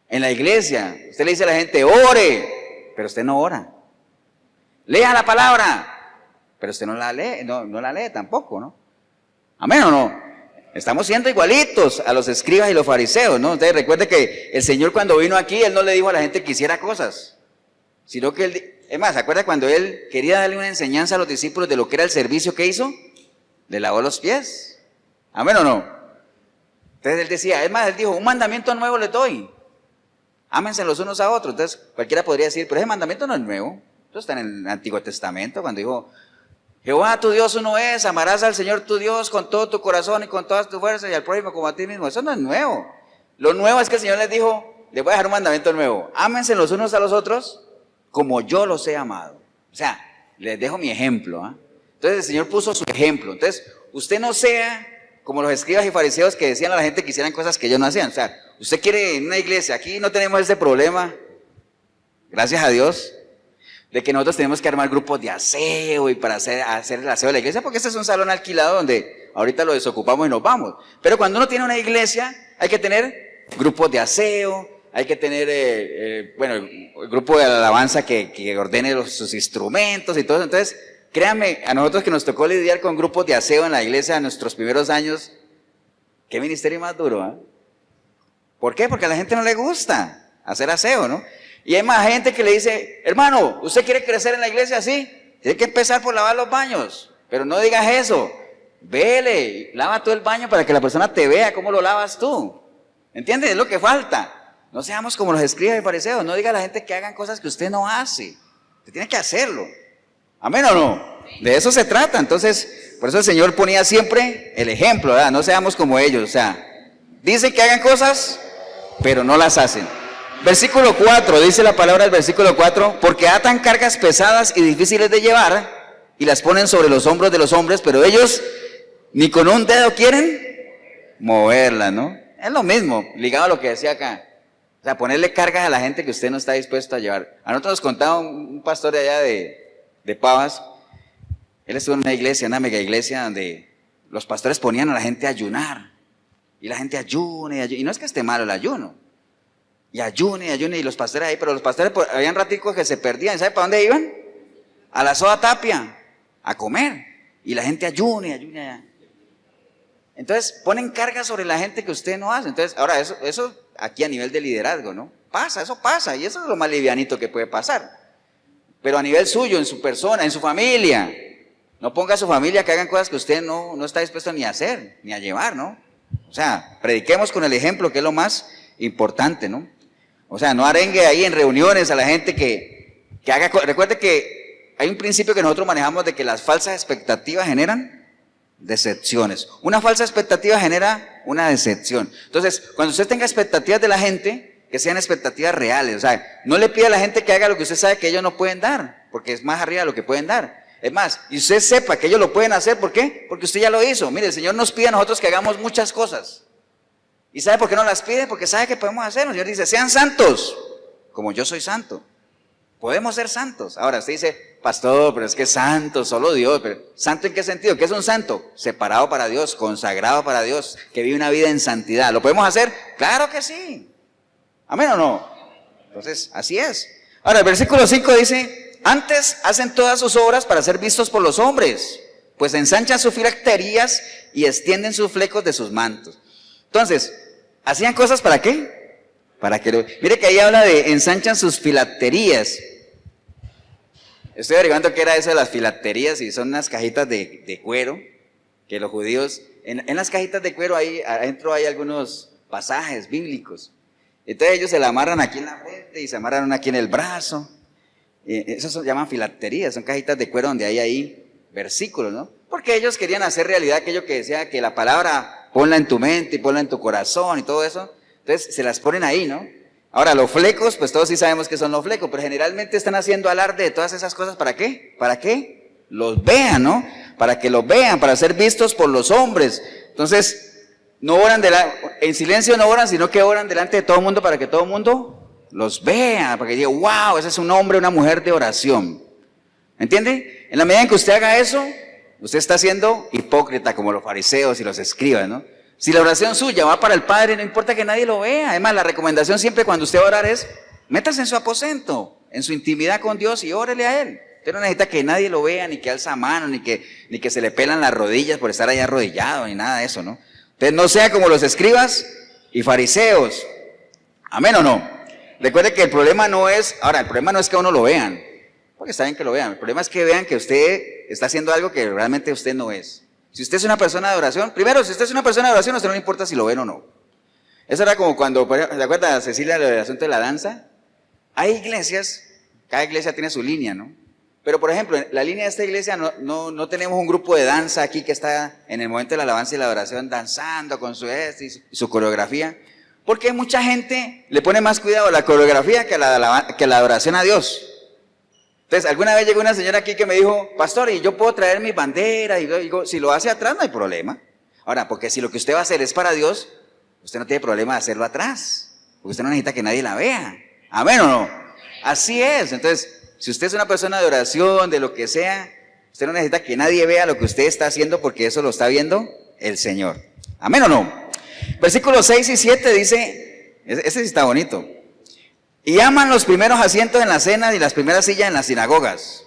En la iglesia, usted le dice a la gente, ore, pero usted no ora. Lea la palabra, pero usted no la lee, no la lee tampoco, ¿no? ¿Amén o no? Estamos siendo igualitos a los escribas y los fariseos, ¿no? Entonces recuerde que el Señor cuando vino aquí, Él no le dijo a la gente que hiciera cosas, sino que Él, es más, ¿se acuerda cuando Él quería darle una enseñanza a los discípulos de lo que era el servicio que hizo? Le lavó los pies. ¿Amén o no? Entonces Él decía, es más, Él dijo, un mandamiento nuevo les doy. Ámense los unos a otros. Entonces cualquiera podría decir, pero ese mandamiento no es nuevo. Eso está en el Antiguo Testamento, cuando dijo, Jehová tu Dios uno es, amarás al Señor tu Dios con todo tu corazón y con todas tus fuerzas y al prójimo como a ti mismo. Eso no es nuevo. Lo nuevo es que el Señor les dijo, les voy a dejar un mandamiento nuevo. Ámense los unos a los otros como yo los he amado. O sea, les dejo mi ejemplo. Entonces el Señor puso su ejemplo. Entonces, usted no sea como los escribas y fariseos que decían a la gente que hicieran cosas que ellos no hacían. O sea, usted quiere en una iglesia, aquí no tenemos ese problema, gracias a Dios, de que nosotros tenemos que armar grupos de aseo y para hacer el aseo de la iglesia, porque este es un salón alquilado donde ahorita lo desocupamos y nos vamos. Pero cuando uno tiene una iglesia, hay que tener grupos de aseo, hay que tener, el grupo de alabanza que ordene sus instrumentos y todo eso. Entonces, créanme, a nosotros que nos tocó lidiar con grupos de aseo en la iglesia en nuestros primeros años, qué ministerio más duro, ¿Por qué? Porque a la gente no le gusta hacer aseo, ¿no? Y hay más gente que le dice, hermano, ¿usted quiere crecer en la iglesia? Sí, tiene que empezar por lavar los baños, pero no digas eso, vele, lava todo el baño para que la persona te vea cómo lo lavas tú, ¿entiendes? Es lo que falta. No seamos como los escribas y fariseos, no diga a la gente que hagan cosas que usted no hace, usted tiene que hacerlo, ¿amén o no? De eso se trata. Entonces, por eso el Señor ponía siempre el ejemplo, ¿verdad? No seamos como ellos, o sea, dicen que hagan cosas, pero no las hacen. Versículo 4, dice la palabra del versículo 4, porque atan cargas pesadas y difíciles de llevar y las ponen sobre los hombros de los hombres, pero ellos ni con un dedo quieren moverla, ¿no? Es lo mismo, ligado a lo que decía acá. O sea, ponerle cargas a la gente que usted no está dispuesto a llevar. A nosotros nos contaba un pastor de allá de Pavas. Él estuvo en una iglesia, una mega iglesia, donde los pastores ponían a la gente a ayunar. Y la gente ayuna y ayuna. Y no es que esté malo el ayuno. Y ayuna, y los pastores ahí, pero los pastores habían raticos que se perdían. ¿Sabe para dónde iban? A la Soda Tapia, a comer. Y la gente ayuna y ayuna. Entonces ponen cargas sobre la gente que usted no hace. Entonces, ahora eso aquí a nivel de liderazgo, ¿no? Eso pasa, y eso es lo más livianito que puede pasar. Pero a nivel suyo, en su persona, en su familia, no ponga a su familia que hagan cosas que usted no está dispuesto ni a hacer, ni a llevar, ¿no? O sea, prediquemos con el ejemplo, que es lo más importante, ¿no? O sea, no arengue ahí en reuniones a la gente que haga. Recuerde que hay un principio que nosotros manejamos de que las falsas expectativas generan decepciones. Una falsa expectativa genera una decepción. Entonces, cuando usted tenga expectativas de la gente, que sean expectativas reales. O sea, no le pida a la gente que haga lo que usted sabe que ellos no pueden dar, porque es más arriba de lo que pueden dar. Es más, y usted sepa que ellos lo pueden hacer, ¿por qué? Porque usted ya lo hizo. Mire, el Señor nos pide a nosotros que hagamos muchas cosas. ¿Y sabe por qué no las pide? Porque sabe que podemos hacerlo. El Señor dice, sean santos, como yo soy santo. Podemos ser santos. Ahora, usted dice, pastor, pero es que santo, solo Dios. Pero, ¿santo en qué sentido? ¿Qué es un santo? Separado para Dios, consagrado para Dios, que vive una vida en santidad. ¿Lo podemos hacer? Claro que sí. ¿Amén o no? Entonces, así es. Ahora, el versículo 5 dice, antes hacen todas sus obras para ser vistos por los hombres, pues ensanchan sus filacterías y extienden sus flecos de sus mantos. Entonces, ¿hacían cosas para qué? Mire que ahí habla de ensanchan sus filacterías. Estoy averiguando qué era eso de las filacterías, y son unas cajitas de cuero, que los judíos, en las cajitas de cuero ahí adentro hay algunos pasajes bíblicos. Entonces ellos se la amarran aquí en la frente y se amarran una aquí en el brazo. Eso se llaman filacterías, son cajitas de cuero donde hay ahí versículos, ¿no? Porque ellos querían hacer realidad aquello que decía que la palabra ponla en tu mente y ponla en tu corazón y todo eso. Entonces se las ponen ahí, ¿no? Ahora los flecos, pues todos sí sabemos que son los flecos, pero generalmente están haciendo alarde de todas esas cosas. ¿Para qué? Para que los vean, ¿no? Para que los vean, para ser vistos por los hombres. Entonces, no oran en silencio, no oran, sino que oran delante de todo el mundo para que todo el mundo los vea, para que diga, wow, ese es un hombre, una mujer de oración. ¿Entiende? En la medida en que usted haga eso, usted está siendo hipócrita como los fariseos y los escribas, ¿no? Si la oración suya va para el Padre, no importa que nadie lo vea. Además, la recomendación siempre cuando usted va a orar es, métase en su aposento, en su intimidad con Dios y órele a Él. Usted no necesita que nadie lo vea, ni que alza mano, ni que se le pelan las rodillas por estar ahí arrodillado, ni nada de eso, ¿no? Entonces, no sea como los escribas y fariseos. ¿Amén o no? Recuerde que el problema no es que a uno lo vean, porque está bien que lo vean. El problema es que vean que usted está haciendo algo que realmente usted no es. Si usted es una persona de oración, primero, si usted es una persona de oración, a usted no le importa si lo ven o no. Eso era como cuando, ¿se acuerda, Cecilia, del asunto de la danza? Hay iglesias, cada iglesia tiene su línea, ¿no? Pero, por ejemplo, en la línea de esta iglesia no tenemos un grupo de danza aquí que está en el momento de la alabanza y la adoración danzando con su y su coreografía. Porque mucha gente le pone más cuidado a la coreografía que a la adoración a Dios. Entonces, alguna vez llegó una señora aquí que me dijo, pastor, y yo puedo traer mi bandera, y yo digo, si lo hace atrás no hay problema. Ahora, porque si lo que usted va a hacer es para Dios, usted no tiene problema de hacerlo atrás, porque usted no necesita que nadie la vea. ¿Amén o no? Así es. Entonces, si usted es una persona de oración, de lo que sea, usted no necesita que nadie vea lo que usted está haciendo, porque eso lo está viendo el Señor. ¿Amén o no? Versículos 6 y 7 dice, ese sí está bonito. Y aman los primeros asientos en las cenas y las primeras sillas en las sinagogas.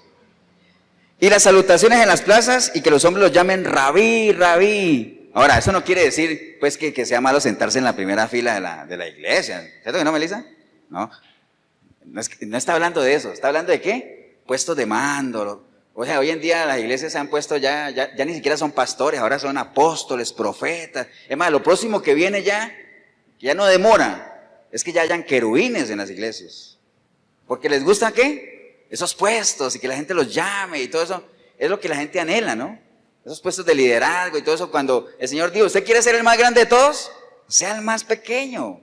Y las salutaciones en las plazas y que los hombres los llamen rabí, rabí. Ahora, eso no quiere decir pues que sea malo sentarse en la primera fila de la iglesia. ¿Cierto que no, Melissa? No. No está hablando de eso. ¿Está hablando de qué? Puestos de mando. O sea, hoy en día las iglesias se han puesto ya ni siquiera son pastores, ahora son apóstoles, profetas. Es más, lo próximo que viene ya no demora. Es que ya hayan querubines en las iglesias. Porque les gusta ¿qué? Esos puestos y que la gente los llame y todo eso. Es lo que la gente anhela, ¿no? Esos puestos de liderazgo y todo eso. Cuando el Señor dijo, ¿usted quiere ser el más grande de todos? Sea el más pequeño.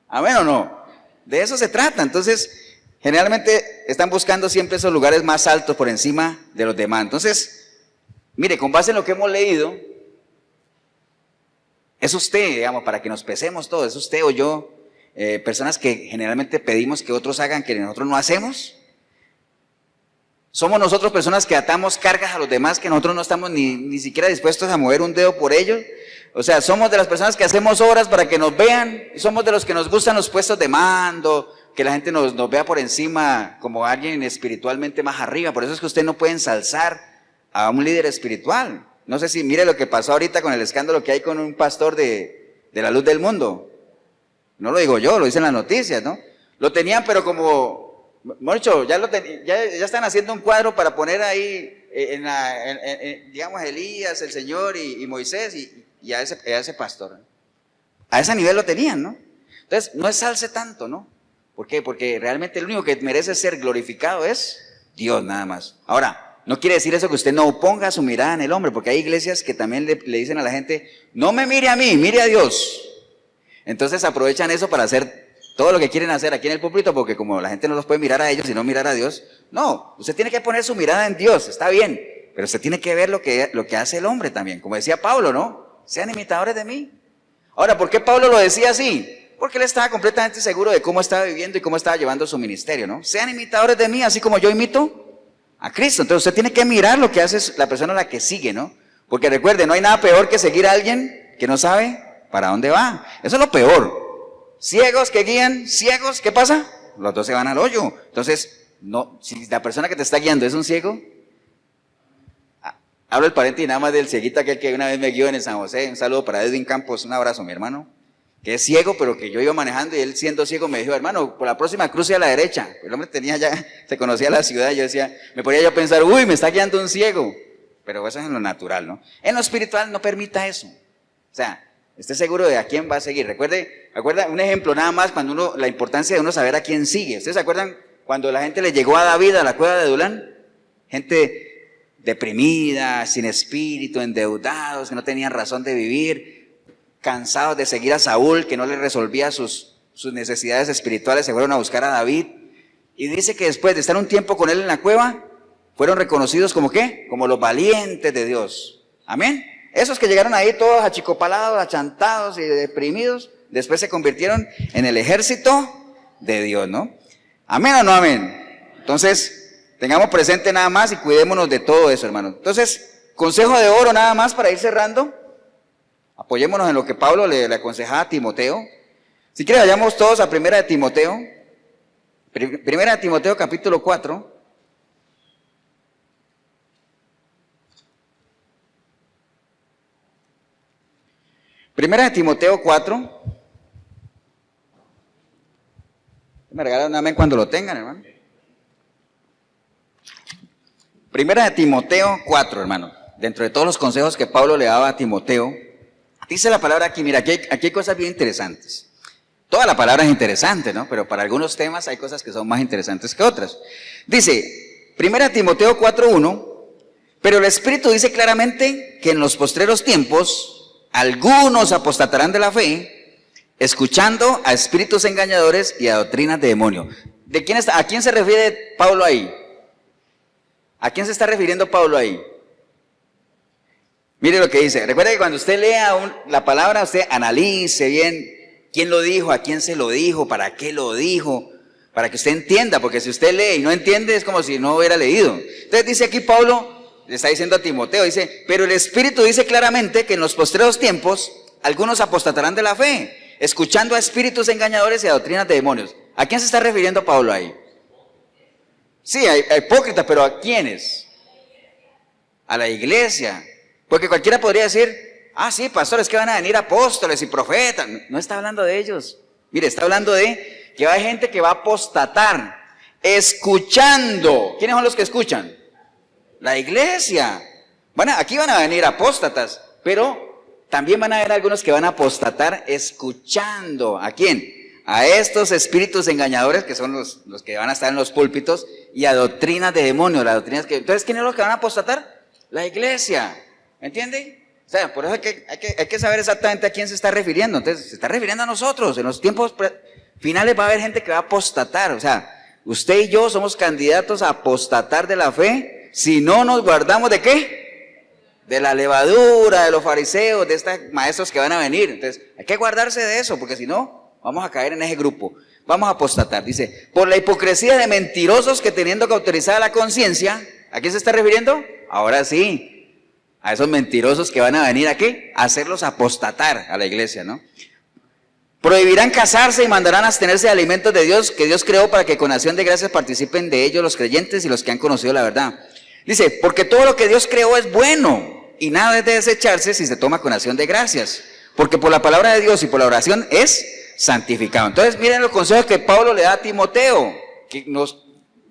¿Amén o no? De eso se trata. Entonces, generalmente están buscando siempre esos lugares más altos por encima de los demás. Entonces, mire, con base en lo que hemos leído, es usted, digamos, para que nos pesemos todos, es usted o yo. Personas que generalmente pedimos que otros hagan que nosotros no hacemos. Somos nosotros personas que atamos cargas a los demás que nosotros no estamos ni siquiera dispuestos a mover un dedo por ellos. O sea, somos de las personas que hacemos obras para que nos vean. Somos de los que nos gustan los puestos de mando, que la gente nos vea por encima como alguien espiritualmente más arriba. Por eso es que usted no puede ensalzar a un líder espiritual. No sé si mire lo que pasó ahorita con el escándalo que hay con un pastor de la Luz del Mundo. No lo digo yo, lo dicen las noticias, ¿no? Lo tenían, pero como, Moncho, ya están haciendo un cuadro para poner ahí, digamos, Elías, el Señor y Moisés y a ese pastor. A ese nivel lo tenían, ¿no? Entonces, no exalce tanto, ¿no? ¿Por qué? Porque realmente el único que merece ser glorificado es Dios, nada más. Ahora, no quiere decir eso que usted no ponga su mirada en el hombre, porque hay iglesias que también le dicen a la gente, no me mire a mí, mire a Dios. Entonces aprovechan eso para hacer todo lo que quieren hacer aquí en el púlpito, porque como la gente no los puede mirar a ellos y no mirar a Dios, no, usted tiene que poner su mirada en Dios, está bien, pero usted tiene que ver lo que hace el hombre también, como decía Pablo, ¿no? Sean imitadores de mí. Ahora, ¿por qué Pablo lo decía así? Porque él estaba completamente seguro de cómo estaba viviendo y cómo estaba llevando su ministerio, ¿no? Sean imitadores de mí, así como yo imito a Cristo. Entonces usted tiene que mirar lo que hace la persona a la que sigue, ¿no? Porque recuerde, no hay nada peor que seguir a alguien que no sabe para dónde va. Eso es lo peor. Ciegos que guían, ciegos, ¿qué pasa? Los dos se van al hoyo. Entonces, no, si la persona que te está guiando es un ciego, hablo el pariente y nada más del cieguito aquel que una vez me guió en el San José. Un saludo para Edwin Campos, un abrazo, mi hermano, que es ciego, pero que yo iba manejando y él siendo ciego me dijo, hermano, por la próxima cruce a la derecha. El hombre se conocía la ciudad y yo decía, me ponía yo a pensar, uy, me está guiando un ciego. Pero eso es en lo natural, ¿no? En lo espiritual no permita eso. O sea, esté seguro de a quién va a seguir. Recuerda un ejemplo nada más, la importancia de uno saber a quién sigue. ¿Ustedes se acuerdan cuando la gente le llegó a David a la cueva de Adulán? Gente deprimida, sin espíritu, endeudados, que no tenían razón de vivir, cansados de seguir a Saúl, que no le resolvía sus necesidades espirituales, se fueron a buscar a David. Y dice que después de estar un tiempo con él en la cueva, fueron reconocidos como ¿qué? Como los valientes de Dios. Amén. Esos que llegaron ahí todos achicopalados, achantados y deprimidos, después se convirtieron en el ejército de Dios, ¿no? ¿Amén o no amén? Entonces, tengamos presente nada más y cuidémonos de todo eso, hermano. Entonces, consejo de oro nada más para ir cerrando. Apoyémonos en lo que Pablo le aconsejaba a Timoteo. Si quieren, vayamos todos a Primera de Timoteo. Primera de Timoteo, capítulo 4. Primera de Timoteo 4. Me regalan un amén cuando lo tengan, hermano. Primera de Timoteo 4, hermano. Dentro de todos los consejos que Pablo le daba a Timoteo, dice la palabra aquí, mira, aquí hay cosas bien interesantes. Toda la palabra es interesante, ¿no? Pero para algunos temas hay cosas que son más interesantes que otras. Dice, Primera de Timoteo 4:1, pero el Espíritu dice claramente que en los postreros tiempos algunos apostatarán de la fe, escuchando a espíritus engañadores y a doctrinas de demonio. ¿A quién se refiere Pablo ahí? ¿A quién se está refiriendo Pablo ahí? Mire lo que dice. Recuerda que cuando usted lea la palabra, usted analice bien quién lo dijo, a quién se lo dijo, para qué lo dijo, para que usted entienda, porque si usted lee y no entiende es como si no hubiera leído. Entonces dice aquí Pablo, le está diciendo a Timoteo, dice, pero el Espíritu dice claramente que en los postreros tiempos algunos apostatarán de la fe, escuchando a espíritus engañadores y a doctrinas de demonios. ¿A quién se está refiriendo Pablo ahí? Sí, a hipócritas, pero ¿a quiénes? A la iglesia. Porque cualquiera podría decir, sí, pastores, que van a venir apóstoles y profetas. No está hablando de ellos. Mire, está hablando de que hay gente que va a apostatar, escuchando. ¿Quiénes son los que escuchan? La iglesia. Aquí van a venir apóstatas, pero también van a haber algunos que van a apostatar escuchando. ¿A quién? A estos espíritus engañadores, que son los que van a estar en los púlpitos, y a doctrinas de demonios, las doctrinas que... Entonces, ¿quiénes son los que van a apostatar? La iglesia. ¿Me entiende? O sea, por eso hay que saber exactamente a quién se está refiriendo. Entonces, se está refiriendo a nosotros. En los tiempos finales va a haber gente que va a apostatar. O sea, usted y yo somos candidatos a apostatar de la fe si no nos guardamos ¿de qué? De la levadura, de los fariseos, de estos maestros que van a venir. Entonces, hay que guardarse de eso, porque si no, vamos a caer en ese grupo. Vamos a apostatar. Dice, por la hipocresía de mentirosos que teniendo cauterizada la conciencia, ¿a quién se está refiriendo? Ahora sí. A esos mentirosos que van a venir aquí a hacerlos apostatar a la iglesia, ¿no? Prohibirán casarse y mandarán abstenerse de alimentos de Dios que Dios creó para que con acción de gracias participen de ellos los creyentes y los que han conocido la verdad. Dice, porque todo lo que Dios creó es bueno y nada es de desecharse si se toma con acción de gracias. Porque por la palabra de Dios y por la oración es santificado. Entonces miren los consejos que Pablo le da a Timoteo, que nos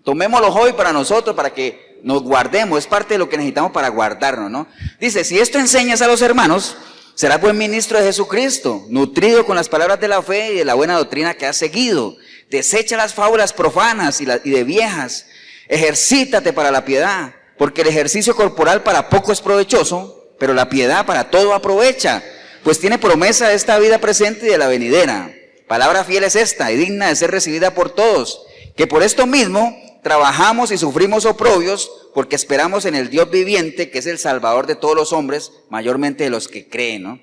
tomémoslos hoy para nosotros, para que nos guardemos, es parte de lo que necesitamos para guardarnos, ¿no? Dice, si esto enseñas a los hermanos, serás buen ministro de Jesucristo, nutrido con las palabras de la fe y de la buena doctrina que has seguido. Desecha las fábulas profanas y de viejas, ejercítate para la piedad, porque el ejercicio corporal para poco es provechoso, pero la piedad para todo aprovecha, pues tiene promesa de esta vida presente y de la venidera. Palabra fiel es esta y digna de ser recibida por todos, que por esto mismo trabajamos y sufrimos oprobios porque esperamos en el Dios viviente, que es el Salvador de todos los hombres, mayormente de los que creen, ¿no?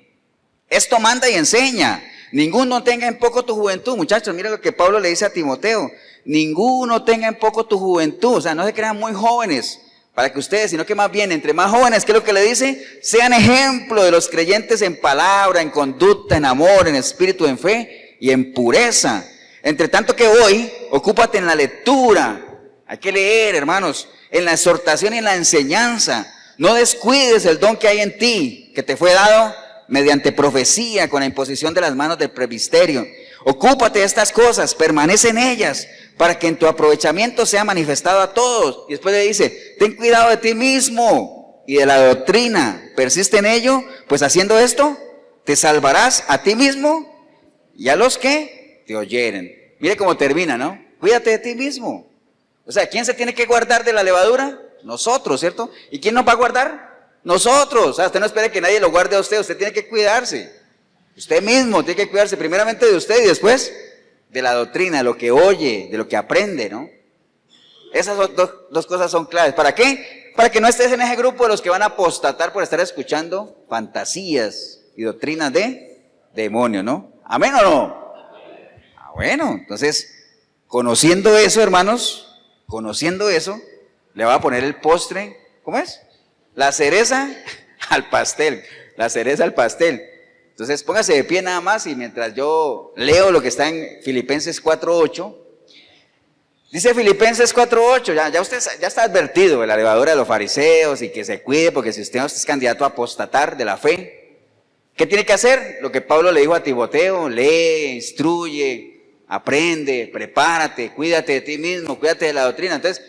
Esto manda y enseña. Ninguno tenga en poco tu juventud. Muchachos, mira lo que Pablo le dice a Timoteo. Ninguno tenga en poco tu juventud. O sea, no se crean muy jóvenes para que ustedes, sino que más bien, entre más jóvenes, ¿qué es lo que le dice? Sean ejemplo de los creyentes en palabra, en conducta, en amor, en espíritu, en fe y en pureza. Entre tanto que hoy, ocúpate en la lectura. Hay que leer, hermanos, en la exhortación y en la enseñanza. No descuides el don que hay en ti, que te fue dado mediante profecía, con la imposición de las manos del presbiterio. Ocúpate de estas cosas, permanece en ellas, para que en tu aprovechamiento sea manifestado a todos. Y después le dice, ten cuidado de ti mismo y de la doctrina. Persiste en ello, pues haciendo esto, te salvarás a ti mismo y a los que te oyeren. Mire cómo termina, ¿no? Cuídate de ti mismo. O sea, ¿quién se tiene que guardar de la levadura? Nosotros, ¿cierto? ¿Y quién nos va a guardar? Nosotros. O sea, usted no espere que nadie lo guarde a usted tiene que cuidarse. Usted mismo tiene que cuidarse primeramente de usted y después de la doctrina, de lo que oye, de lo que aprende, ¿no? Esas dos cosas son claves. ¿Para qué? Para que no estés en ese grupo de los que van a apostatar por estar escuchando fantasías y doctrinas de demonios, ¿no? ¿Amén o no? Bueno, entonces, conociendo eso, hermanos, conociendo eso, le va a poner el postre, ¿cómo es? La cereza al pastel, la cereza al pastel. Entonces póngase de pie nada más y mientras yo leo lo que está en Filipenses 4:8, dice Filipenses 4:8, ya usted ya está advertido de la levadura de los fariseos y que se cuide porque si usted es candidato a apostatar de la fe, ¿qué tiene que hacer? Lo que Pablo le dijo a Timoteo, lee, instruye, aprende, prepárate, cuídate de ti mismo, cuídate de la doctrina. Entonces,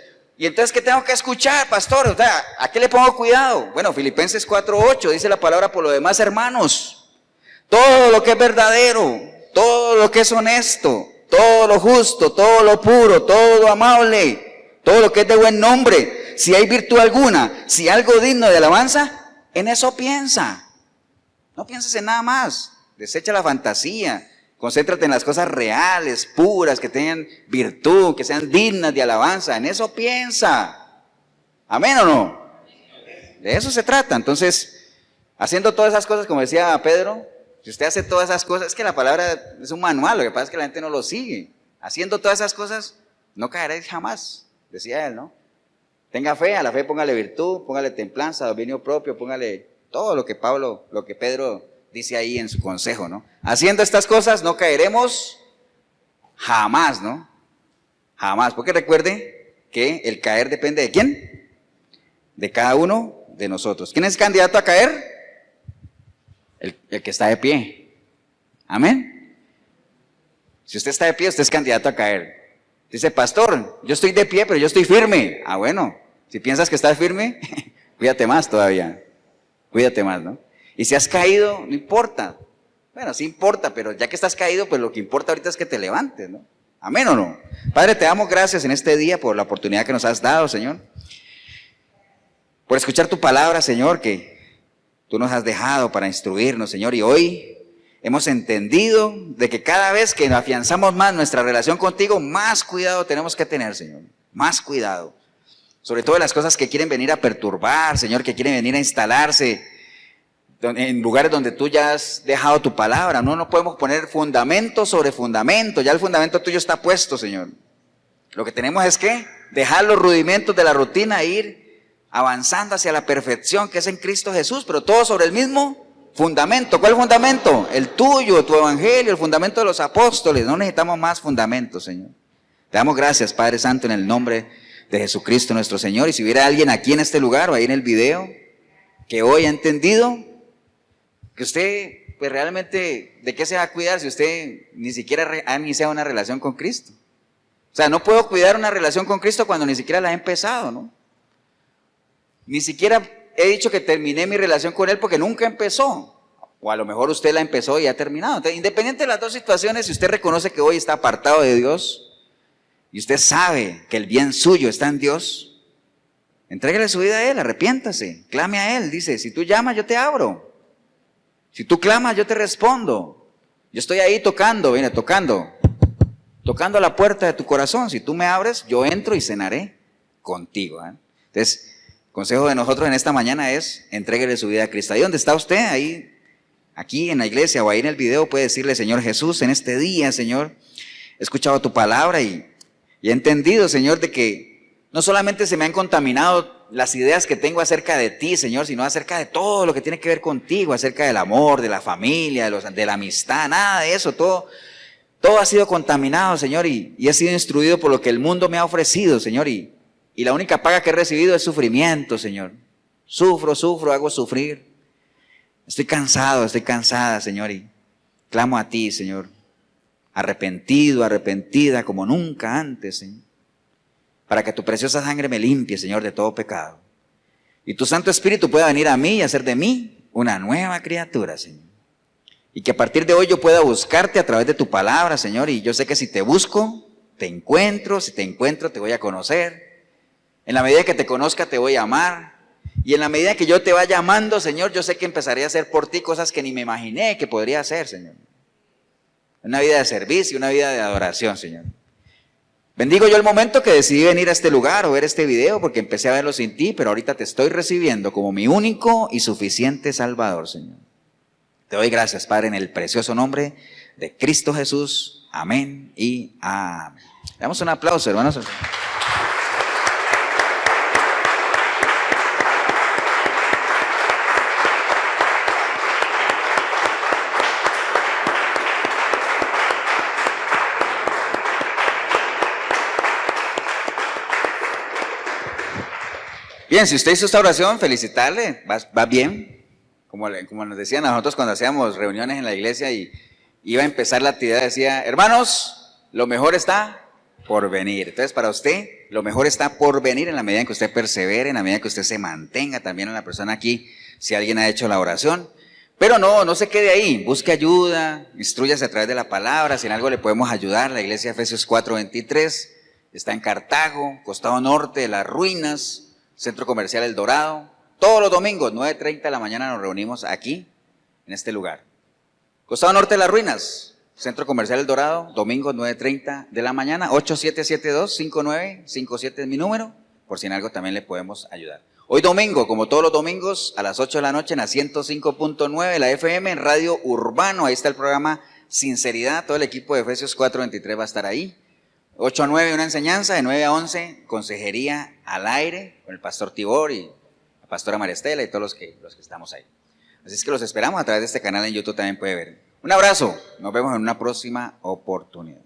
¿qué tengo que escuchar, pastor? O sea, ¿a qué le pongo cuidado? Bueno, Filipenses 4:8 dice la palabra, por lo demás, hermanos, todo lo que es verdadero, todo lo que es honesto, todo lo justo, todo lo puro, todo lo amable, todo lo que es de buen nombre, si hay virtud alguna, si algo digno de alabanza, en eso piensa. No pienses en nada más, desecha la fantasía, Concéntrate en las cosas reales, puras, que tengan virtud, que sean dignas de alabanza. En eso piensa. ¿Amén o no? De eso se trata. Entonces, haciendo todas esas cosas, como decía Pedro, si usted hace todas esas cosas, es que la palabra es un manual, lo que pasa es que la gente no lo sigue. Haciendo todas esas cosas, no caeréis jamás, decía él, ¿no? Tenga fe, a la fe póngale virtud, póngale templanza, dominio propio, póngale todo lo que Pedro dice ahí en su consejo, ¿no? Haciendo estas cosas no caeremos jamás, ¿no? Jamás, porque recuerde que el caer depende de ¿quién? De cada uno de nosotros. ¿Quién es candidato a caer? El que está de pie. Amén. Si usted está de pie, usted es candidato a caer. Dice, pastor, yo estoy de pie, pero yo estoy firme. Ah, bueno, si piensas que estás firme, cuídate más todavía. Cuídate más, ¿no? Y si has caído, no importa. Bueno, sí importa, pero ya que estás caído, pues lo que importa ahorita es que te levantes, ¿no? ¿Amén o no? Padre, te damos gracias en este día por la oportunidad que nos has dado, Señor. Por escuchar tu palabra, Señor, que tú nos has dejado para instruirnos, Señor. Y hoy hemos entendido de que cada vez que afianzamos más nuestra relación contigo, más cuidado tenemos que tener, Señor. Más cuidado. Sobre todo las cosas que quieren venir a perturbar, Señor, que quieren venir a instalarse en lugares donde tú ya has dejado tu palabra. No podemos poner fundamento sobre fundamento. Ya el fundamento tuyo está puesto, Señor. Lo que tenemos es que dejar los rudimentos de la rutina e ir avanzando hacia la perfección que es en Cristo Jesús, pero todo sobre el mismo fundamento. ¿Cuál fundamento? El tuyo, tu evangelio, el fundamento de los apóstoles. No necesitamos más fundamentos, Señor. Te damos gracias, Padre Santo, en el nombre de Jesucristo nuestro Señor. Y si hubiera alguien aquí en este lugar o ahí en el video que hoy ha entendido que usted, pues realmente, ¿de qué se va a cuidar si usted ni siquiera ha iniciado una relación con Cristo? O sea, no puedo cuidar una relación con Cristo cuando ni siquiera la he empezado, ¿no? Ni siquiera he dicho que terminé mi relación con Él porque nunca empezó. O a lo mejor usted la empezó y ha terminado. Entonces, independiente de las dos situaciones, si usted reconoce que hoy está apartado de Dios y usted sabe que el bien suyo está en Dios, entréguele su vida a Él, arrepiéntase, clame a Él. Dice, si tú llamas, yo te abro. Si tú clamas, yo te respondo. Yo estoy ahí tocando, viene tocando a la puerta de tu corazón. Si tú me abres, yo entro y cenaré contigo, ¿eh? Entonces, el consejo de nosotros en esta mañana es, entréguele su vida a Cristo. Ahí donde está usted, ahí, aquí en la iglesia o ahí en el video, puede decirle, Señor Jesús, en este día, Señor, he escuchado tu palabra y he entendido, Señor, de que no solamente se me han contaminado las ideas que tengo acerca de ti, Señor, sino acerca de todo lo que tiene que ver contigo, acerca del amor, de la familia, de la amistad, nada de eso, todo ha sido contaminado, Señor, y he sido instruido por lo que el mundo me ha ofrecido, Señor, y la única paga que he recibido es sufrimiento, Señor. Sufro, hago sufrir. Estoy cansado, estoy cansada, Señor, y clamo a ti, Señor, arrepentido, arrepentida como nunca antes, Señor, para que tu preciosa sangre me limpie, Señor, de todo pecado. Y tu Santo Espíritu pueda venir a mí y hacer de mí una nueva criatura, Señor. Y que a partir de hoy yo pueda buscarte a través de tu palabra, Señor, y yo sé que si te busco, te encuentro, si te encuentro, te voy a conocer. En la medida que te conozca, te voy a amar. Y en la medida que yo te vaya amando, Señor, yo sé que empezaré a hacer por ti cosas que ni me imaginé que podría hacer, Señor. Una vida de servicio, una vida de adoración, Señor. Bendigo yo el momento que decidí venir a este lugar o ver este video, porque empecé a verlo sin ti, pero ahorita te estoy recibiendo como mi único y suficiente Salvador, Señor. Te doy gracias, Padre, en el precioso nombre de Cristo Jesús. Amén y amén. Damos un aplauso, hermanos. Bien, si usted hizo esta oración, felicitarle, va bien. Como nos decían a nosotros cuando hacíamos reuniones en la iglesia y iba a empezar la actividad, decía, hermanos, lo mejor está por venir. Entonces, para usted, lo mejor está por venir en la medida en que usted persevere, en la medida en que usted se mantenga también en la persona aquí, si alguien ha hecho la oración. Pero no se quede ahí, busque ayuda, instrúyase a través de la palabra, si en algo le podemos ayudar. La iglesia Efesios 4:23 está en Cartago, costado norte de las ruinas, Centro Comercial El Dorado. Todos los domingos, 9:30 de la mañana nos reunimos aquí, en este lugar. Costado norte de las ruinas, Centro Comercial El Dorado, domingos 9:30 de la mañana, 8772-5957 es mi número, por si en algo también le podemos ayudar. Hoy domingo, como todos los domingos, a las 8 de la noche en la 105.9, la FM, en Radio Urbano, ahí está el programa Sinceridad, todo el equipo de Efesios 4:23 va a estar ahí. 8 a 9 una enseñanza, de 9 a 11 consejería al aire, con el pastor Tibor y la pastora María Estela y todos los que estamos ahí. Así es que los esperamos a través de este canal en YouTube, también puede ver. Un abrazo, nos vemos en una próxima oportunidad.